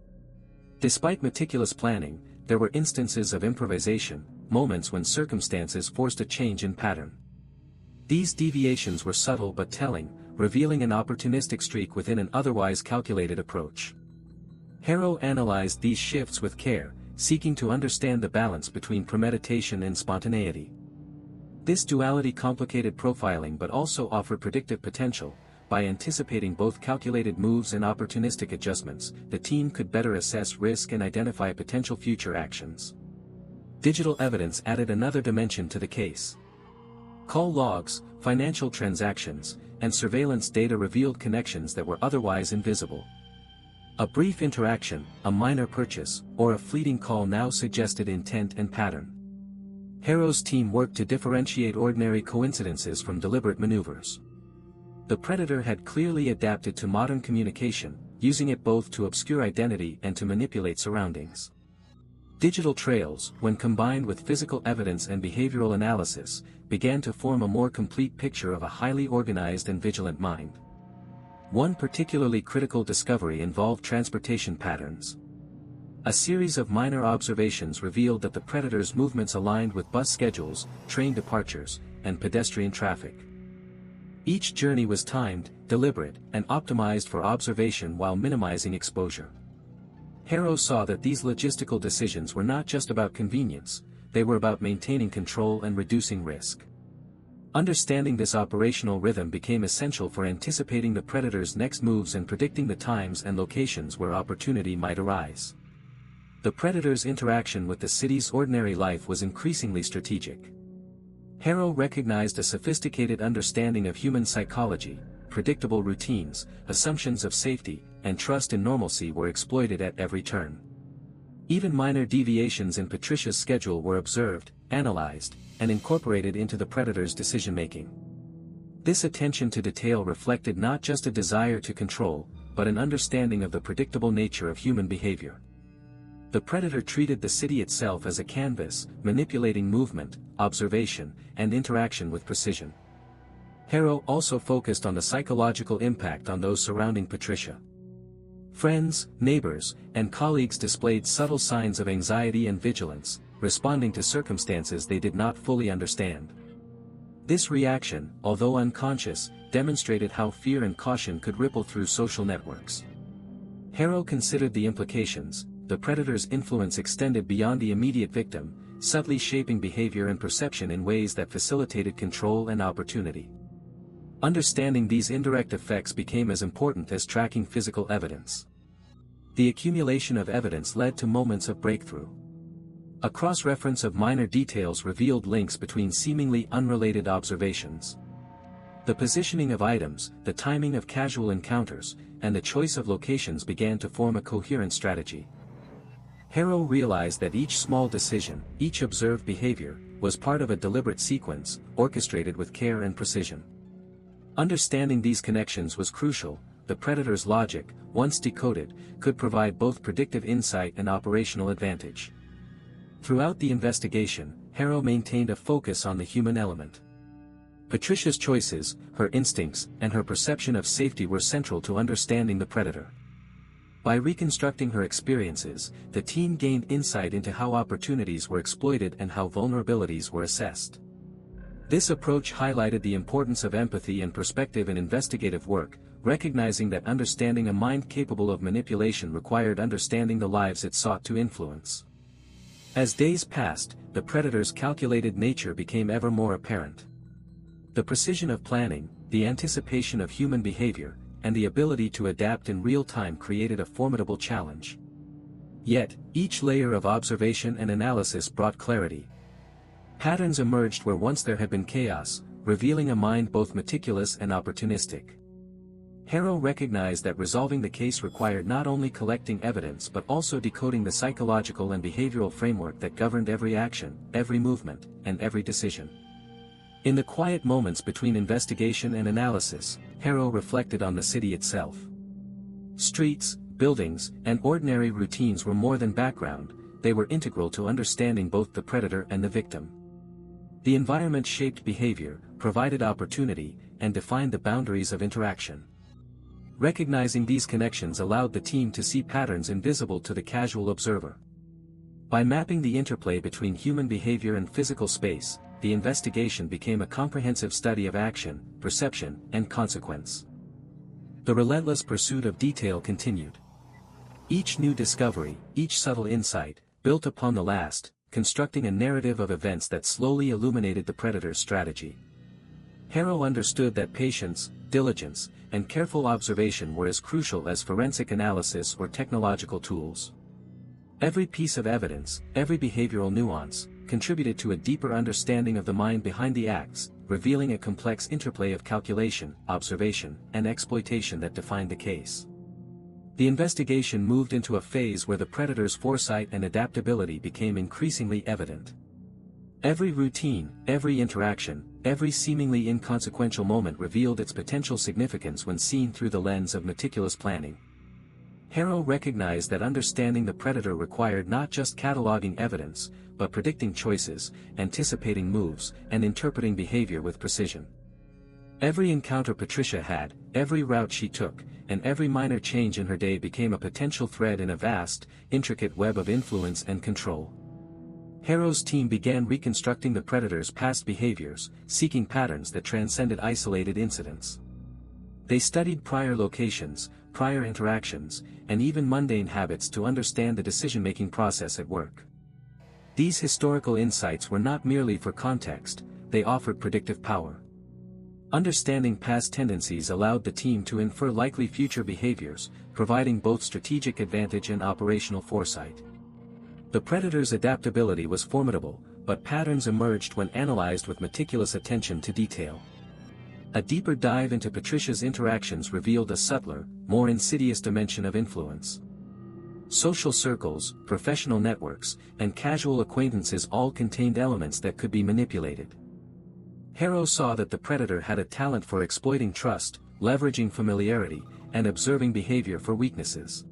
A: Despite meticulous planning, there were instances of improvisation, moments when circumstances forced a change in pattern. These deviations were subtle but telling, revealing an opportunistic streak within an otherwise calculated approach. Harrow analyzed these shifts with care, seeking to understand the balance between premeditation and spontaneity. This duality complicated profiling but also offered predictive potential. By anticipating both calculated moves and opportunistic adjustments, the team could better assess risk and identify potential future actions. Digital evidence added another dimension to the case. Call logs, financial transactions, and surveillance data revealed connections that were otherwise invisible. A brief interaction, a minor purchase, or a fleeting call now suggested intent and pattern. Harrow's team worked to differentiate ordinary coincidences from deliberate maneuvers. The predator had clearly adapted to modern communication, using it both to obscure identity and to manipulate surroundings. Digital trails, when combined with physical evidence and behavioral analysis, began to form a more complete picture of a highly organized and vigilant mind. One particularly critical discovery involved transportation patterns. A series of minor observations revealed that the predator's movements aligned with bus schedules, train departures, and pedestrian traffic. Each journey was timed, deliberate, and optimized for observation while minimizing exposure. Harrow saw that these logistical decisions were not just about convenience, they were about maintaining control and reducing risk. Understanding this operational rhythm became essential for anticipating the predator's next moves and predicting the times and locations where opportunity might arise. The predator's interaction with the city's ordinary life was increasingly strategic. Harrow recognized a sophisticated understanding of human psychology, predictable routines, assumptions of safety, and trust in normalcy were exploited at every turn. Even minor deviations in Patricia's schedule were observed, analyzed, and incorporated into the predator's decision-making. This attention to detail reflected not just a desire to control, but an understanding of the predictable nature of human behavior. The predator treated the city itself as a canvas, manipulating movement, observation, and interaction with precision. Harrow also focused on the psychological impact on those surrounding Patricia. Friends, neighbors, and colleagues displayed subtle signs of anxiety and vigilance, responding to circumstances they did not fully understand. This reaction, although unconscious, demonstrated how fear and caution could ripple through social networks. Harrow considered the implications. The predator's influence extended beyond the immediate victim, subtly shaping behavior and perception in ways that facilitated control and opportunity. Understanding these indirect effects became as important as tracking physical evidence. The accumulation of evidence led to moments of breakthrough. A cross-reference of minor details revealed links between seemingly unrelated observations. The positioning of items, the timing of casual encounters, and the choice of locations began to form a coherent strategy. Harrow realized that each small decision, each observed behavior, was part of a deliberate sequence, orchestrated with care and precision. Understanding these connections was crucial. The predator's logic, once decoded, could provide both predictive insight and operational advantage. Throughout the investigation, Harrow maintained a focus on the human element. Patricia's choices, her instincts, and her perception of safety were central to understanding the predator. By reconstructing her experiences, the team gained insight into how opportunities were exploited and how vulnerabilities were assessed. This approach highlighted the importance of empathy and perspective in investigative work, recognizing that understanding a mind capable of manipulation required understanding the lives it sought to influence. As days passed, the predator's calculated nature became ever more apparent. The precision of planning, the anticipation of human behavior, and the ability to adapt in real time created a formidable challenge. Yet, each layer of observation and analysis brought clarity. Patterns emerged where once there had been chaos, revealing a mind both meticulous and opportunistic. Harrow recognized that resolving the case required not only collecting evidence but also decoding the psychological and behavioral framework that governed every action, every movement, and every decision. In the quiet moments between investigation and analysis, Harrow reflected on the city itself. Streets, buildings, and ordinary routines were more than background, they were integral to understanding both the predator and the victim. The environment shaped behavior, provided opportunity, and defined the boundaries of interaction. Recognizing these connections allowed the team to see patterns invisible to the casual observer. By mapping the interplay between human behavior and physical space, the investigation became a comprehensive study of action, perception, and consequence. The relentless pursuit of detail continued. Each new discovery, each subtle insight, built upon the last, constructing a narrative of events that slowly illuminated the predator's strategy. Harrow understood that patience, diligence, and careful observation were as crucial as forensic analysis or technological tools. Every piece of evidence, every behavioral nuance, contributed to a deeper understanding of the mind behind the acts, revealing a complex interplay of calculation, observation, and exploitation that defined the case. The investigation moved into a phase where the predator's foresight and adaptability became increasingly evident. Every routine, every interaction, every seemingly inconsequential moment revealed its potential significance when seen through the lens of meticulous planning. Harrow recognized that understanding the predator required not just cataloging evidence, but predicting choices, anticipating moves, and interpreting behavior with precision. Every encounter Patricia had, every route she took, and every minor change in her day became a potential thread in a vast, intricate web of influence and control. Harrow's team began reconstructing the predator's past behaviors, seeking patterns that transcended isolated incidents. They studied prior locations, prior interactions, and even mundane habits to understand the decision-making process at work. These historical insights were not merely for context, they offered predictive power. Understanding past tendencies allowed the team to infer likely future behaviors, providing both strategic advantage and operational foresight. The predator's adaptability was formidable, but patterns emerged when analyzed with meticulous attention to detail. A deeper dive into Patricia's interactions revealed a subtler, more insidious dimension of influence. Social circles, professional networks, and casual acquaintances all contained elements that could be manipulated. Harrow saw that the predator had a talent for exploiting trust, leveraging familiarity, and observing behavior for weaknesses.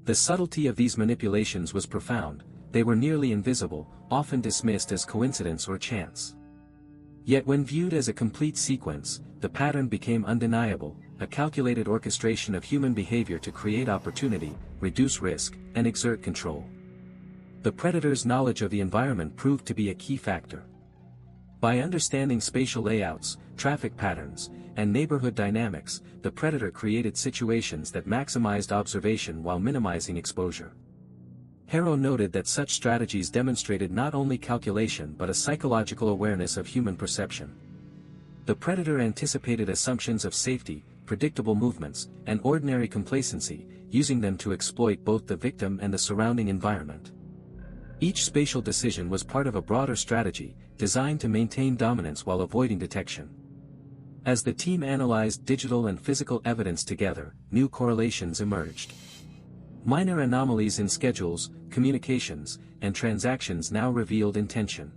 A: The subtlety of these manipulations was profound. They were nearly invisible, often dismissed as coincidence or chance. Yet when viewed as a complete sequence, the pattern became undeniable, a calculated orchestration of human behavior to create opportunity, reduce risk, and exert control. The predator's knowledge of the environment proved to be a key factor. By understanding spatial layouts, traffic patterns, and neighborhood dynamics, the predator created situations that maximized observation while minimizing exposure. Harrow noted that such strategies demonstrated not only calculation but a psychological awareness of human perception. The predator anticipated assumptions of safety, predictable movements, and ordinary complacency, using them to exploit both the victim and the surrounding environment. Each spatial decision was part of a broader strategy, designed to maintain dominance while avoiding detection. As the team analyzed digital and physical evidence together, new correlations emerged. Minor anomalies in schedules, communications, and transactions now revealed intention.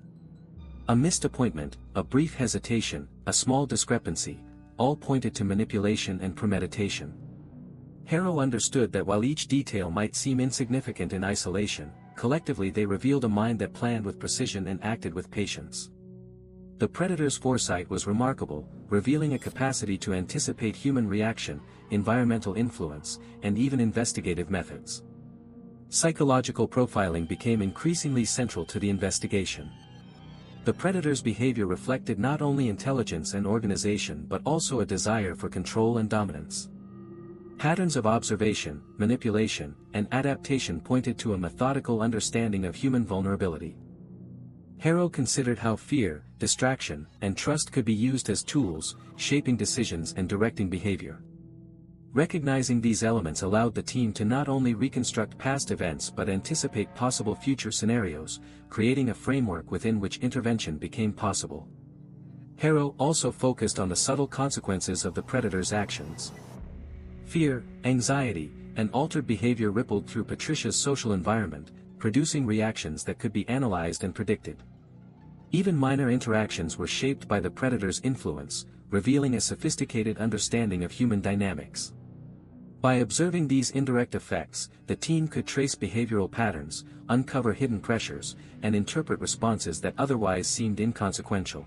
A: A missed appointment, a brief hesitation, a small discrepancy, all pointed to manipulation and premeditation. Harrow understood that while each detail might seem insignificant in isolation, collectively they revealed a mind that planned with precision and acted with patience. The predator's foresight was remarkable, revealing a capacity to anticipate human reaction, environmental influence, and even investigative methods. Psychological profiling became increasingly central to the investigation. The predator's behavior reflected not only intelligence and organization but also a desire for control and dominance. Patterns of observation, manipulation, and adaptation pointed to a methodical understanding of human vulnerability. Harrow considered how fear, distraction, and trust could be used as tools, shaping decisions and directing behavior. Recognizing these elements allowed the team to not only reconstruct past events but anticipate possible future scenarios, creating a framework within which intervention became possible. Harrow also focused on the subtle consequences of the predator's actions. Fear, anxiety, and altered behavior rippled through Patricia's social environment, producing reactions that could be analyzed and predicted. Even minor interactions were shaped by the predator's influence, revealing a sophisticated understanding of human dynamics. By observing these indirect effects, the team could trace behavioral patterns, uncover hidden pressures, and interpret responses that otherwise seemed inconsequential.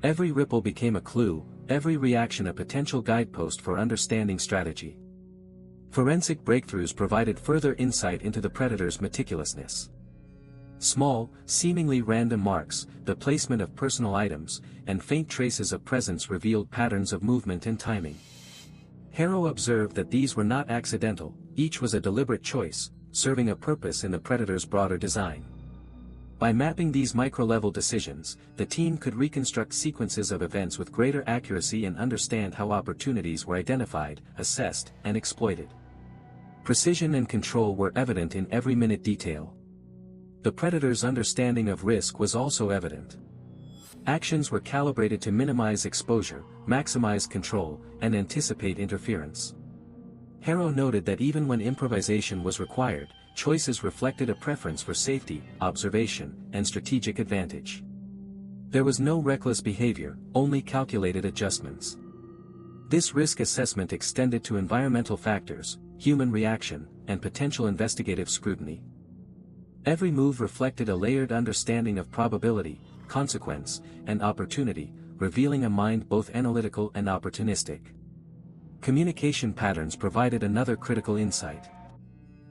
A: Every ripple became a clue, every reaction a potential guidepost for understanding strategy. Forensic breakthroughs provided further insight into the predator's meticulousness. Small, seemingly random marks, the placement of personal items, and faint traces of presence revealed patterns of movement and timing. Harrow observed that these were not accidental, each was a deliberate choice, serving a purpose in the predator's broader design. By mapping these micro-level decisions, the team could reconstruct sequences of events with greater accuracy and understand how opportunities were identified, assessed, and exploited. Precision and control were evident in every minute detail. The predator's understanding of risk was also evident. Actions were calibrated to minimize exposure, maximize control, and anticipate interference. Harrow noted that even when improvisation was required, choices reflected a preference for safety, observation, and strategic advantage. There was no reckless behavior, only calculated adjustments. This risk assessment extended to environmental factors, human reaction, and potential investigative scrutiny. Every move reflected a layered understanding of probability, consequence, and opportunity, revealing a mind both analytical and opportunistic. Communication patterns provided another critical insight.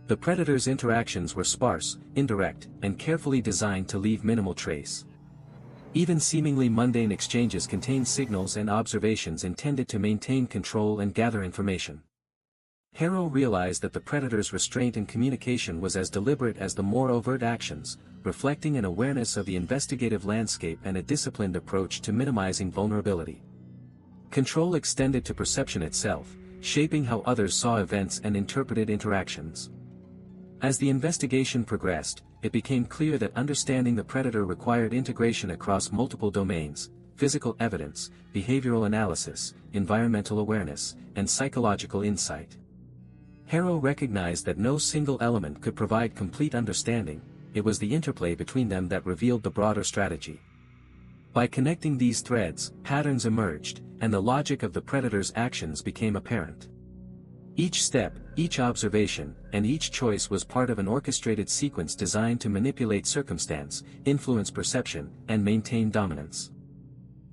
A: The predator's interactions were sparse, indirect, and carefully designed to leave minimal trace. Even seemingly mundane exchanges contained signals and observations intended to maintain control and gather information. Harrow realized that the predator's restraint in communication was as deliberate as the more overt actions, reflecting an awareness of the investigative landscape and a disciplined approach to minimizing vulnerability. Control extended to perception itself, shaping how others saw events and interpreted interactions. As the investigation progressed, it became clear that understanding the predator required integration across multiple domains: physical evidence, behavioral analysis, environmental awareness, and psychological insight. Harrow recognized that no single element could provide complete understanding, it was the interplay between them that revealed the broader strategy. By connecting these threads, patterns emerged, and the logic of the predator's actions became apparent. Each step, each observation, and each choice was part of an orchestrated sequence designed to manipulate circumstance, influence perception, and maintain dominance.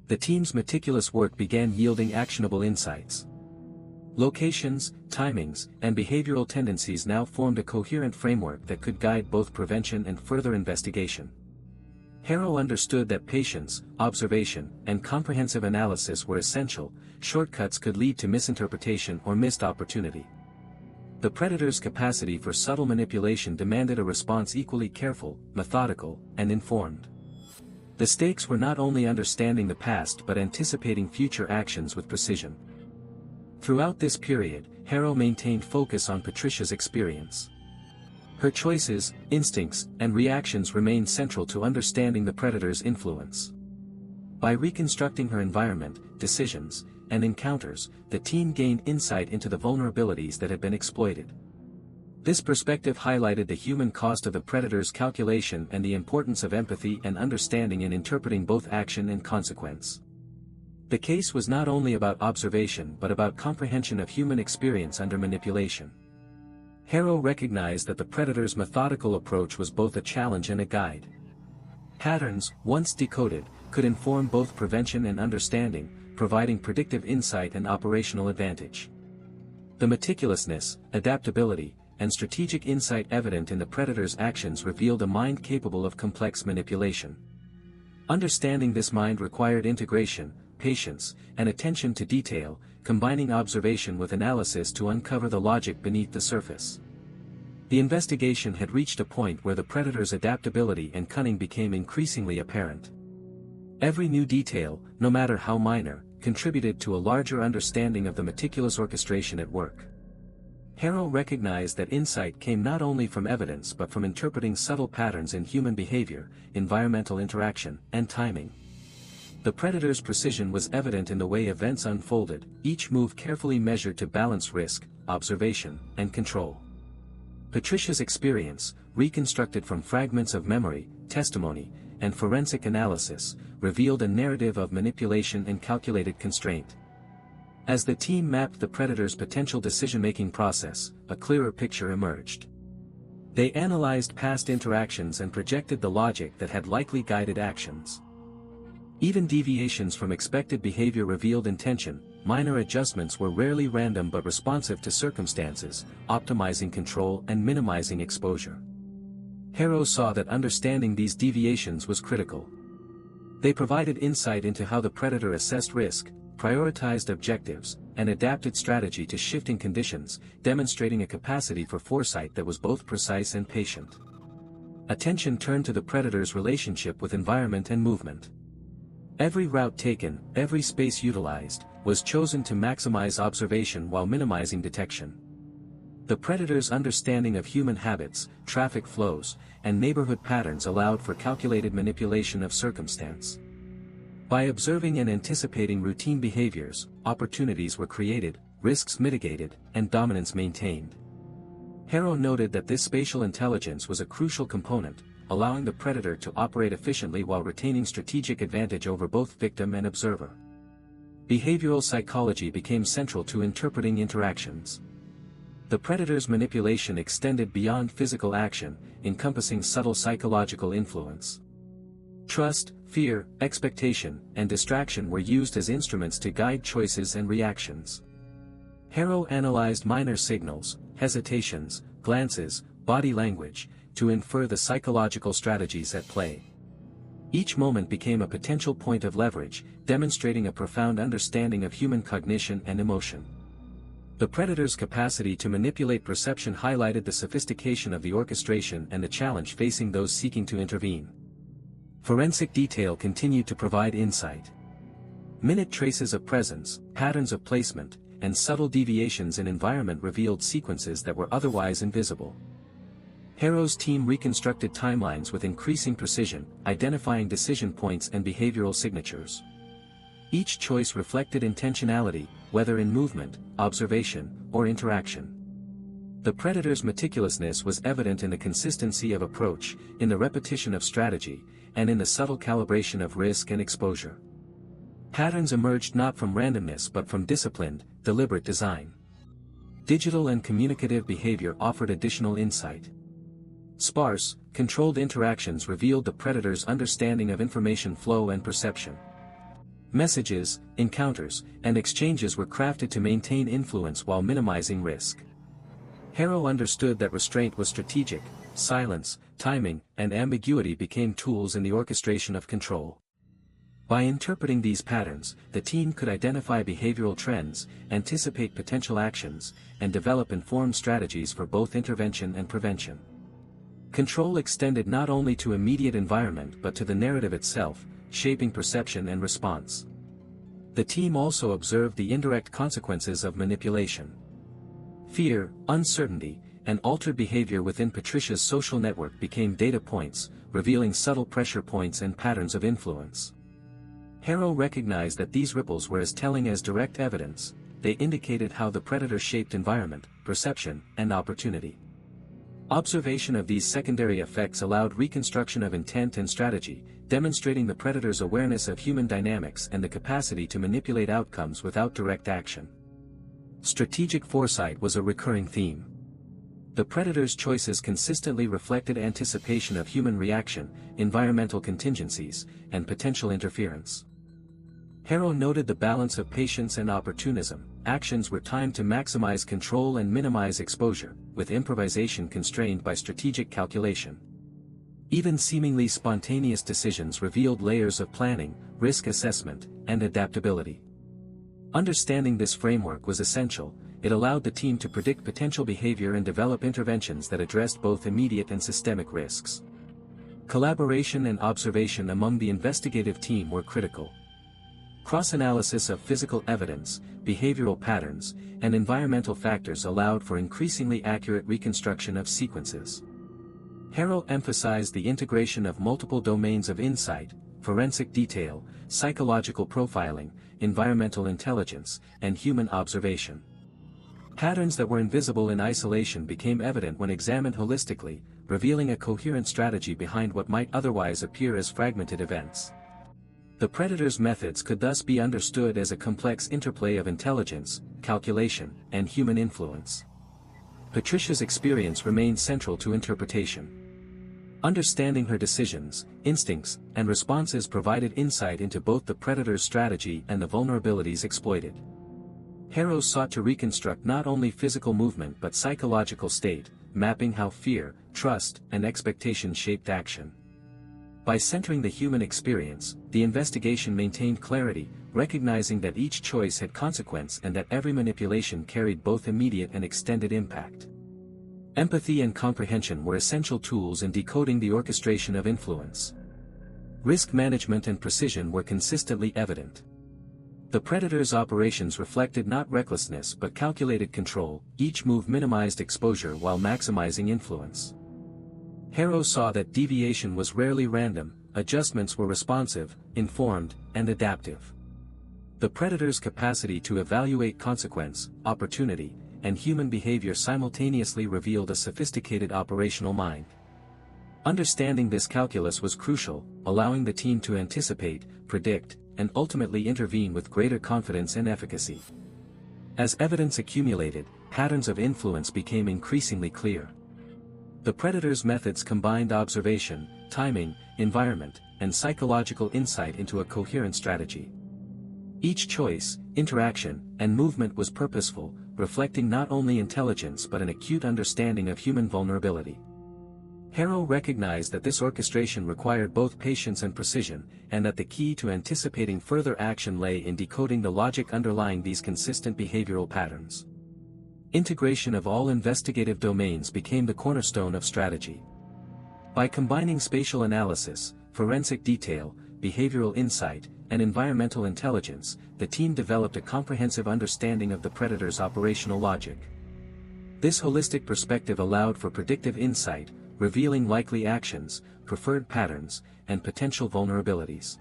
A: The team's meticulous work began yielding actionable insights. Locations, timings, and behavioral tendencies now formed a coherent framework that could guide both prevention and further investigation. Harrow understood that patience, observation, and comprehensive analysis were essential. Shortcuts could lead to misinterpretation or missed opportunity. The predator's capacity for subtle manipulation demanded a response equally careful, methodical, and informed. The stakes were not only understanding the past but anticipating future actions with precision. Throughout this period, Harrow maintained focus on Patricia's experience. Her choices, instincts, and reactions remained central to understanding the predator's influence. By reconstructing her environment, decisions, and encounters, the team gained insight into the vulnerabilities that had been exploited. This perspective highlighted the human cost of the predator's calculation and the importance of empathy and understanding in interpreting both action and consequence. The case was not only about observation but about comprehension of human experience under manipulation. Harrow recognized that the predator's methodical approach was both a challenge and a guide. Patterns, once decoded, could inform both prevention and understanding, providing predictive insight and operational advantage. The meticulousness, adaptability, and strategic insight evident in the predator's actions revealed a mind capable of complex manipulation. Understanding this mind required integration, patience, and attention to detail, combining observation with analysis to uncover the logic beneath the surface. The investigation had reached a point where the predator's adaptability and cunning became increasingly apparent. Every new detail, no matter how minor, contributed to a larger understanding of the meticulous orchestration at work. Harrow recognized that insight came not only from evidence but from interpreting subtle patterns in human behavior, environmental interaction, and timing. The predator's precision was evident in the way events unfolded, each move carefully measured to balance risk, observation, and control. Patricia's experience, reconstructed from fragments of memory, testimony, and forensic analysis, revealed a narrative of manipulation and calculated constraint. As the team mapped the predator's potential decision-making process, a clearer picture emerged. They analyzed past interactions and projected the logic that had likely guided actions. Even deviations from expected behavior revealed intention. Minor adjustments were rarely random but responsive to circumstances, optimizing control and minimizing exposure. Harrow saw that understanding these deviations was critical. They provided insight into how the predator assessed risk, prioritized objectives, and adapted strategy to shifting conditions, demonstrating a capacity for foresight that was both precise and patient. Attention turned to the predator's relationship with environment and movement. Every route taken, every space utilized, was chosen to maximize observation while minimizing detection. The predator's understanding of human habits, traffic flows, and neighborhood patterns allowed for calculated manipulation of circumstance. By observing and anticipating routine behaviors, opportunities were created, risks mitigated, and dominance maintained. Harrow noted that this spatial intelligence was a crucial component, allowing the predator to operate efficiently while retaining strategic advantage over both victim and observer. Behavioral psychology became central to interpreting interactions. The predator's manipulation extended beyond physical action, encompassing subtle psychological influence. Trust, fear, expectation, and distraction were used as instruments to guide choices and reactions. Harrow analyzed minor signals, hesitations, glances, body language, to infer the psychological strategies at play. Each moment became a potential point of leverage, demonstrating a profound understanding of human cognition and emotion. The predator's capacity to manipulate perception highlighted the sophistication of the orchestration and the challenge facing those seeking to intervene. Forensic detail continued to provide insight. Minute traces of presence, patterns of placement, and subtle deviations in environment revealed sequences that were otherwise invisible. Harrow's team reconstructed timelines with increasing precision, identifying decision points and behavioral signatures. Each choice reflected intentionality, whether in movement, observation, or interaction. The predator's meticulousness was evident in the consistency of approach, in the repetition of strategy, and in the subtle calibration of risk and exposure. Patterns emerged not from randomness but from disciplined, deliberate design. Digital and communicative behavior offered additional insight. Sparse, controlled interactions revealed the predator's understanding of information flow and perception. Messages, encounters, and exchanges were crafted to maintain influence while minimizing risk. Harrow understood that restraint was strategic, silence, timing, and ambiguity became tools in the orchestration of control. By interpreting these patterns, the team could identify behavioral trends, anticipate potential actions, and develop informed strategies for both intervention and prevention. Control extended not only to immediate environment but to the narrative itself, shaping perception and response. The team also observed the indirect consequences of manipulation. Fear, uncertainty, and altered behavior within Patricia's social network became data points, revealing subtle pressure points and patterns of influence. Harrow recognized that these ripples were as telling as direct evidence. They indicated how the predator shaped environment, perception, and opportunity. Observation of these secondary effects allowed reconstruction of intent and strategy, demonstrating the predator's awareness of human dynamics and the capacity to manipulate outcomes without direct action. Strategic foresight was a recurring theme. The predator's choices consistently reflected anticipation of human reaction, environmental contingencies, and potential interference. Harrow noted the balance of patience and opportunism. Actions were timed to maximize control and minimize exposure, with improvisation constrained by strategic calculation. Even seemingly spontaneous decisions revealed layers of planning, risk assessment, and adaptability. Understanding this framework was essential. It allowed the team to predict potential behavior and develop interventions that addressed both immediate and systemic risks. Collaboration and observation among the investigative team were critical. Cross-analysis of physical evidence, behavioral patterns, and environmental factors allowed for increasingly accurate reconstruction of sequences. Harrow emphasized the integration of multiple domains of insight: forensic detail, psychological profiling, environmental intelligence, and human observation. Patterns that were invisible in isolation became evident when examined holistically, revealing a coherent strategy behind what might otherwise appear as fragmented events. The predator's methods could thus be understood as a complex interplay of intelligence, calculation, and human influence. Patricia's experience remained central to interpretation. Understanding her decisions, instincts, and responses provided insight into both the predator's strategy and the vulnerabilities exploited. Harrow sought to reconstruct not only physical movement but psychological state, mapping how fear, trust, and expectation shaped action. By centering the human experience, the investigation maintained clarity, recognizing that each choice had consequence and that every manipulation carried both immediate and extended impact. Empathy and comprehension were essential tools in decoding the orchestration of influence. Risk management and precision were consistently evident. The predator's operations reflected not recklessness but calculated control. Each move minimized exposure while maximizing influence. Harrow saw that deviation was rarely random, adjustments were responsive, informed, and adaptive. The predator's capacity to evaluate consequence, opportunity, and human behavior simultaneously revealed a sophisticated operational mind. Understanding this calculus was crucial, allowing the team to anticipate, predict, and ultimately intervene with greater confidence and efficacy. As evidence accumulated, patterns of influence became increasingly clear. The predator's methods combined observation, timing, environment, and psychological insight into a coherent strategy. Each choice, interaction, and movement was purposeful, reflecting not only intelligence but an acute understanding of human vulnerability. Harrow recognized that this orchestration required both patience and precision, and that the key to anticipating further action lay in decoding the logic underlying these consistent behavioral patterns. Integration of all investigative domains became the cornerstone of strategy. By combining spatial analysis, forensic detail, behavioral insight, and environmental intelligence, the team developed a comprehensive understanding of the predator's operational logic. This holistic perspective allowed for predictive insight, revealing likely actions, preferred patterns, and potential vulnerabilities.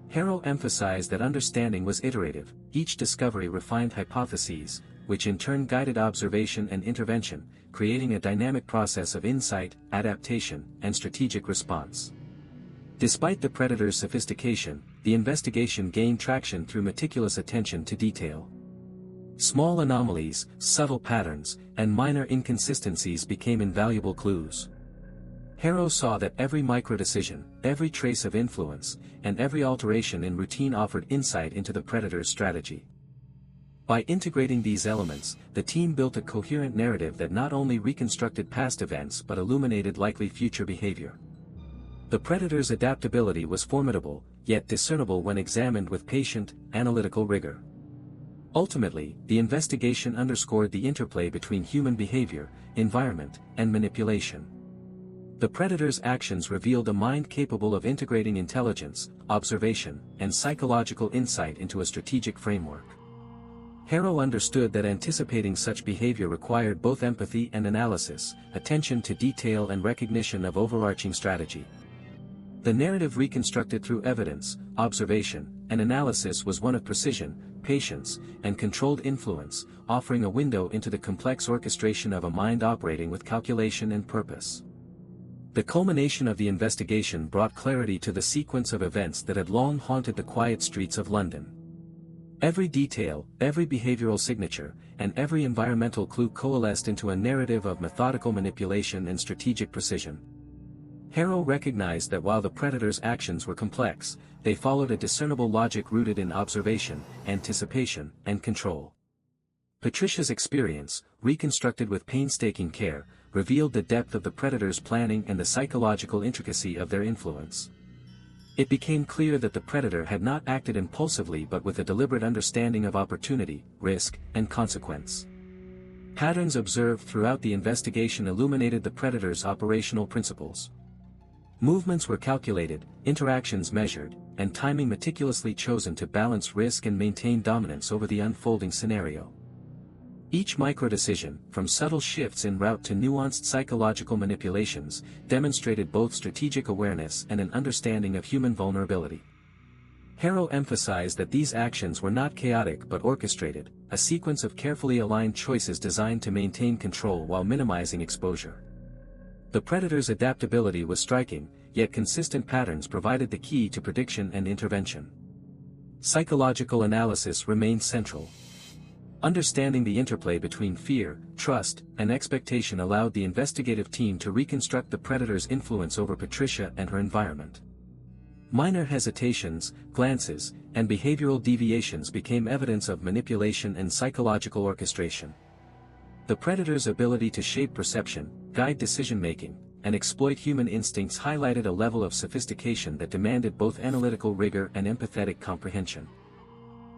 A: Harrow emphasized that understanding was iterative. Each discovery refined hypotheses, which in turn guided observation and intervention, creating a dynamic process of insight, adaptation, and strategic response. Despite the predator's sophistication, the investigation gained traction through meticulous attention to detail. Small anomalies, subtle patterns, and minor inconsistencies became invaluable clues. Harrow saw that every microdecision, every trace of influence, and every alteration in routine offered insight into the predator's strategy. By integrating these elements, the team built a coherent narrative that not only reconstructed past events but illuminated likely future behavior. The predator's adaptability was formidable, yet discernible when examined with patient, analytical rigor. Ultimately, the investigation underscored the interplay between human behavior, environment, and manipulation. The predator's actions revealed a mind capable of integrating intelligence, observation, and psychological insight into a strategic framework. Harrow understood that anticipating such behavior required both empathy and analysis, attention to detail and recognition of overarching strategy. The narrative reconstructed through evidence, observation, and analysis was one of precision, patience, and controlled influence, offering a window into the complex orchestration of a mind operating with calculation and purpose. The culmination of the investigation brought clarity to the sequence of events that had long haunted the quiet streets of London. Every detail, every behavioral signature, and every environmental clue coalesced into a narrative of methodical manipulation and strategic precision. Harrow recognized that while the predator's actions were complex, they followed a discernible logic rooted in observation, anticipation, and control. Patricia's experience, reconstructed with painstaking care, revealed the depth of the predator's planning and the psychological intricacy of their influence. It became clear that the predator had not acted impulsively but with a deliberate understanding of opportunity, risk, and consequence. Patterns observed throughout the investigation illuminated the predator's operational principles. Movements were calculated, interactions measured, and timing meticulously chosen to balance risk and maintain dominance over the unfolding scenario. Each microdecision, from subtle shifts in route to nuanced psychological manipulations, demonstrated both strategic awareness and an understanding of human vulnerability. Harrow emphasized that these actions were not chaotic but orchestrated, a sequence of carefully aligned choices designed to maintain control while minimizing exposure. The predator's adaptability was striking, yet consistent patterns provided the key to prediction and intervention. Psychological analysis remained central. Understanding the interplay between fear, trust, and expectation allowed the investigative team to reconstruct the predator's influence over Patricia and her environment. Minor hesitations, glances, and behavioral deviations became evidence of manipulation and psychological orchestration. The predator's ability to shape perception, guide decision-making, and exploit human instincts highlighted a level of sophistication that demanded both analytical rigor and empathetic comprehension.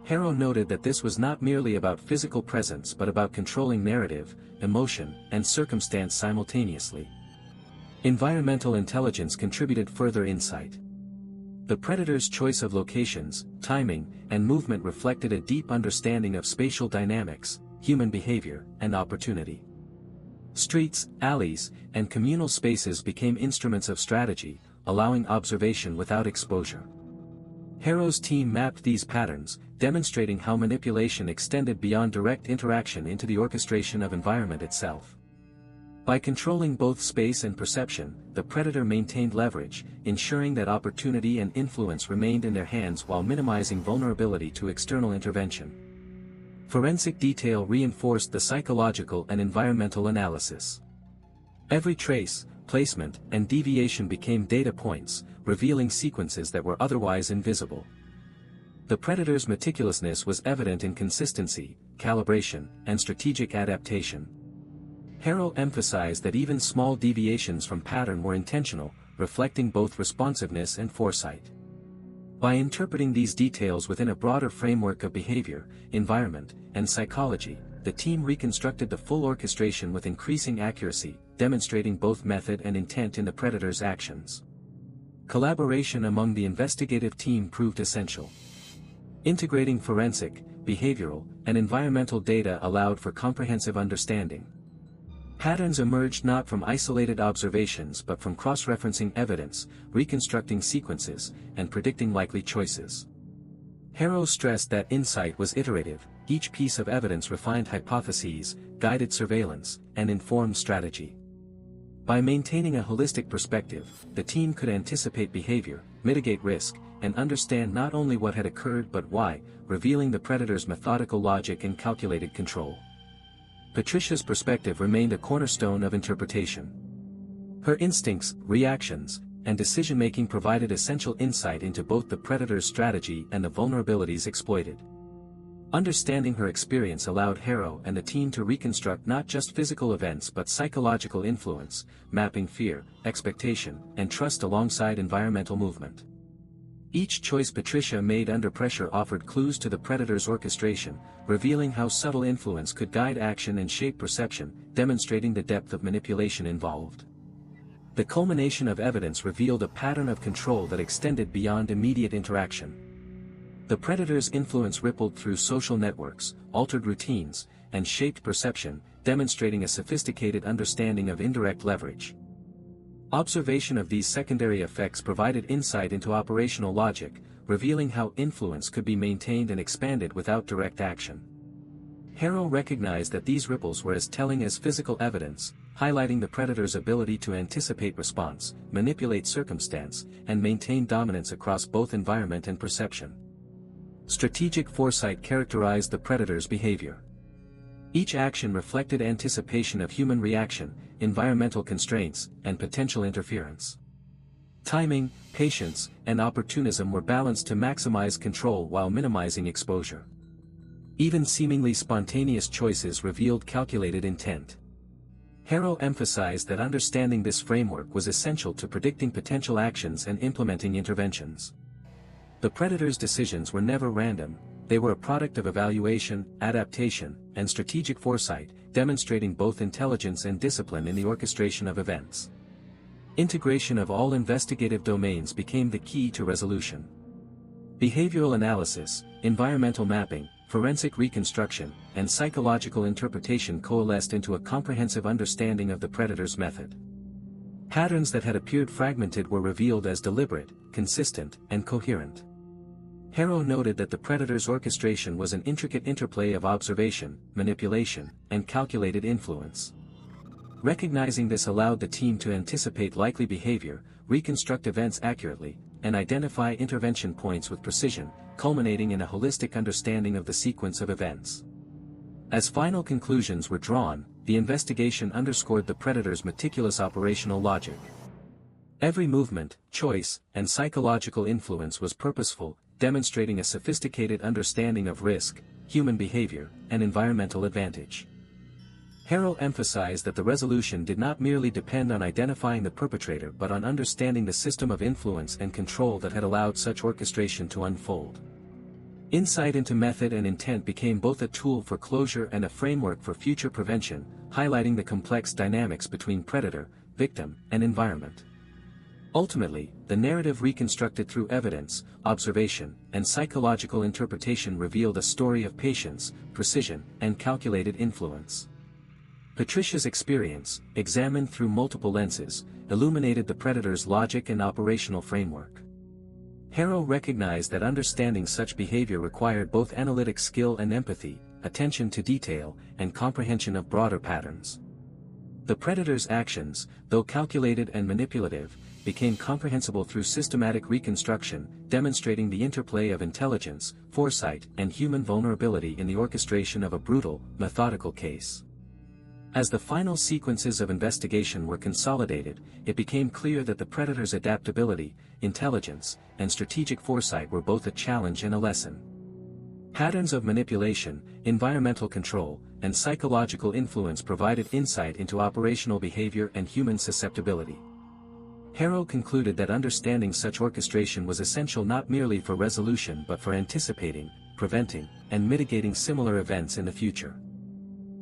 A: Harrow noted that this was not merely about physical presence but about controlling narrative, emotion, and circumstance simultaneously. Environmental intelligence contributed further insight. The predator's choice of locations, timing, and movement reflected a deep understanding of spatial dynamics, human behavior, and opportunity. Streets, alleys, and communal spaces became instruments of strategy, allowing observation without exposure. Harrow's team mapped these patterns, demonstrating how manipulation extended beyond direct interaction into the orchestration of environment itself. By controlling both space and perception, the predator maintained leverage, ensuring that opportunity and influence remained in their hands while minimizing vulnerability to external intervention. Forensic detail reinforced the psychological and environmental analysis. Every trace, placement, and deviation became data points, revealing sequences that were otherwise invisible. The predator's meticulousness was evident in consistency, calibration, and strategic adaptation. Harrow emphasized that even small deviations from pattern were intentional, reflecting both responsiveness and foresight. By interpreting these details within a broader framework of behavior, environment, and psychology, the team reconstructed the full orchestration with increasing accuracy, demonstrating both method and intent in the predator's actions. Collaboration among the investigative team proved essential. Integrating forensic, behavioral, and environmental data allowed for comprehensive understanding. Patterns emerged not from isolated observations but from cross-referencing evidence, reconstructing sequences, and predicting likely choices. Harrow stressed that insight was iterative, each piece of evidence refined hypotheses, guided surveillance, and informed strategy. By maintaining a holistic perspective, the team could anticipate behavior, mitigate risk, and understand not only what had occurred but why, revealing the predator's methodical logic and calculated control. Patricia's perspective remained a cornerstone of interpretation. Her instincts, reactions, and decision-making provided essential insight into both the predator's strategy and the vulnerabilities exploited. Understanding her experience allowed Harrow and the team to reconstruct not just physical events but psychological influence, mapping fear, expectation, and trust alongside environmental movement. Each choice Patricia made under pressure offered clues to the predator's orchestration, revealing how subtle influence could guide action and shape perception, demonstrating the depth of manipulation involved. The culmination of evidence revealed a pattern of control that extended beyond immediate interaction. The predator's influence rippled through social networks, altered routines, and shaped perception, demonstrating a sophisticated understanding of indirect leverage. Observation of these secondary effects provided insight into operational logic, revealing how influence could be maintained and expanded without direct action. Harrow recognized that these ripples were as telling as physical evidence, highlighting the predator's ability to anticipate response, manipulate circumstance, and maintain dominance across both environment and perception. Strategic foresight characterized the predator's behavior. Each action reflected anticipation of human reaction, environmental constraints, and potential interference. Timing, patience, and opportunism were balanced to maximize control while minimizing exposure. Even seemingly spontaneous choices revealed calculated intent. Harrow emphasized that understanding this framework was essential to predicting potential actions and implementing interventions. The predator's decisions were never random, they were a product of evaluation, adaptation, and strategic foresight, demonstrating both intelligence and discipline in the orchestration of events. Integration of all investigative domains became the key to resolution. Behavioral analysis, environmental mapping, forensic reconstruction, and psychological interpretation coalesced into a comprehensive understanding of the predator's method. Patterns that had appeared fragmented were revealed as deliberate, consistent, and coherent. Harrow noted that the predator's orchestration was an intricate interplay of observation, manipulation, and calculated influence. Recognizing this allowed the team to anticipate likely behavior, reconstruct events accurately, and identify intervention points with precision, culminating in a holistic understanding of the sequence of events. As final conclusions were drawn, the investigation underscored the predator's meticulous operational logic. Every movement, choice, and psychological influence was purposeful, demonstrating a sophisticated understanding of risk, human behavior, and environmental advantage. Harrow emphasized that the resolution did not merely depend on identifying the perpetrator but on understanding the system of influence and control that had allowed such orchestration to unfold. Insight into method and intent became both a tool for closure and a framework for future prevention, highlighting the complex dynamics between predator, victim, and environment. Ultimately, the narrative reconstructed through evidence, observation, and psychological interpretation revealed a story of patience, precision, and calculated influence. Patricia's experience, examined through multiple lenses, illuminated the predator's logic and operational framework. Harrow recognized that understanding such behavior required both analytic skill and empathy, attention to detail, and comprehension of broader patterns. The predator's actions, though calculated and manipulative, became comprehensible through systematic reconstruction, demonstrating the interplay of intelligence, foresight, and human vulnerability in the orchestration of a brutal, methodical case. As the final sequences of investigation were consolidated, it became clear that the predator's adaptability, intelligence, and strategic foresight were both a challenge and a lesson. Patterns of manipulation, environmental control, and psychological influence provided insight into operational behavior and human susceptibility. Harrow concluded that understanding such orchestration was essential not merely for resolution but for anticipating, preventing, and mitigating similar events in the future.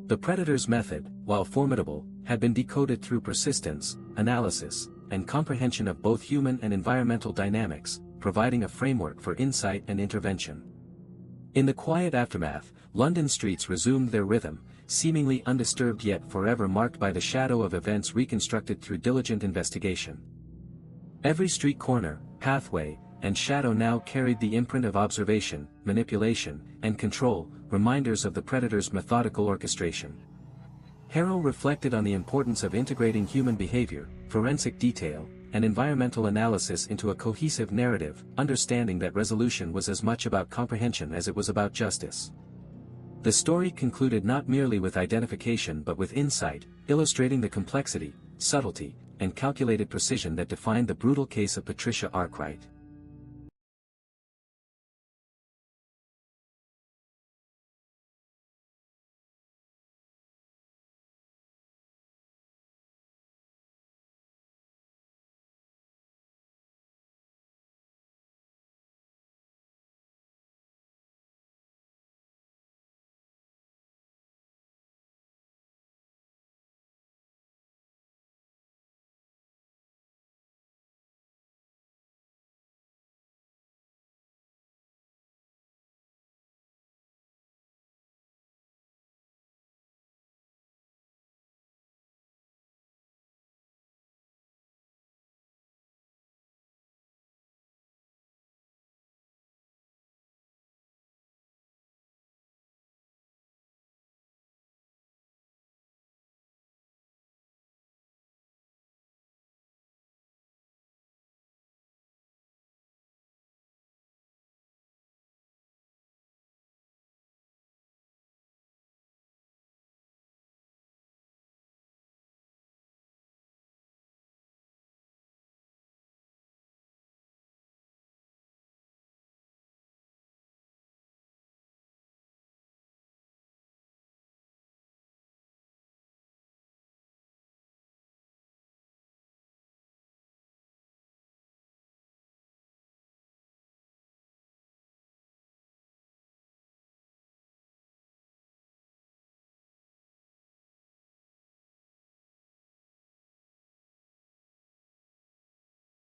A: The predator's method, while formidable, had been decoded through persistence, analysis, and comprehension of both human and environmental dynamics, providing a framework for insight and intervention. In the quiet aftermath, London streets resumed their rhythm, seemingly undisturbed yet forever marked by the shadow of events reconstructed through diligent investigation. Every street corner, pathway, and shadow now carried the imprint of observation, manipulation, and control, reminders of the predator's methodical orchestration. Harrow reflected on the importance of integrating human behavior, forensic detail, and environmental analysis into a cohesive narrative, understanding that resolution was as much about comprehension as it was about justice. The story concluded not merely with identification but with insight, illustrating the complexity, subtlety, and calculated precision that defined the brutal case of Patricia Arkwright.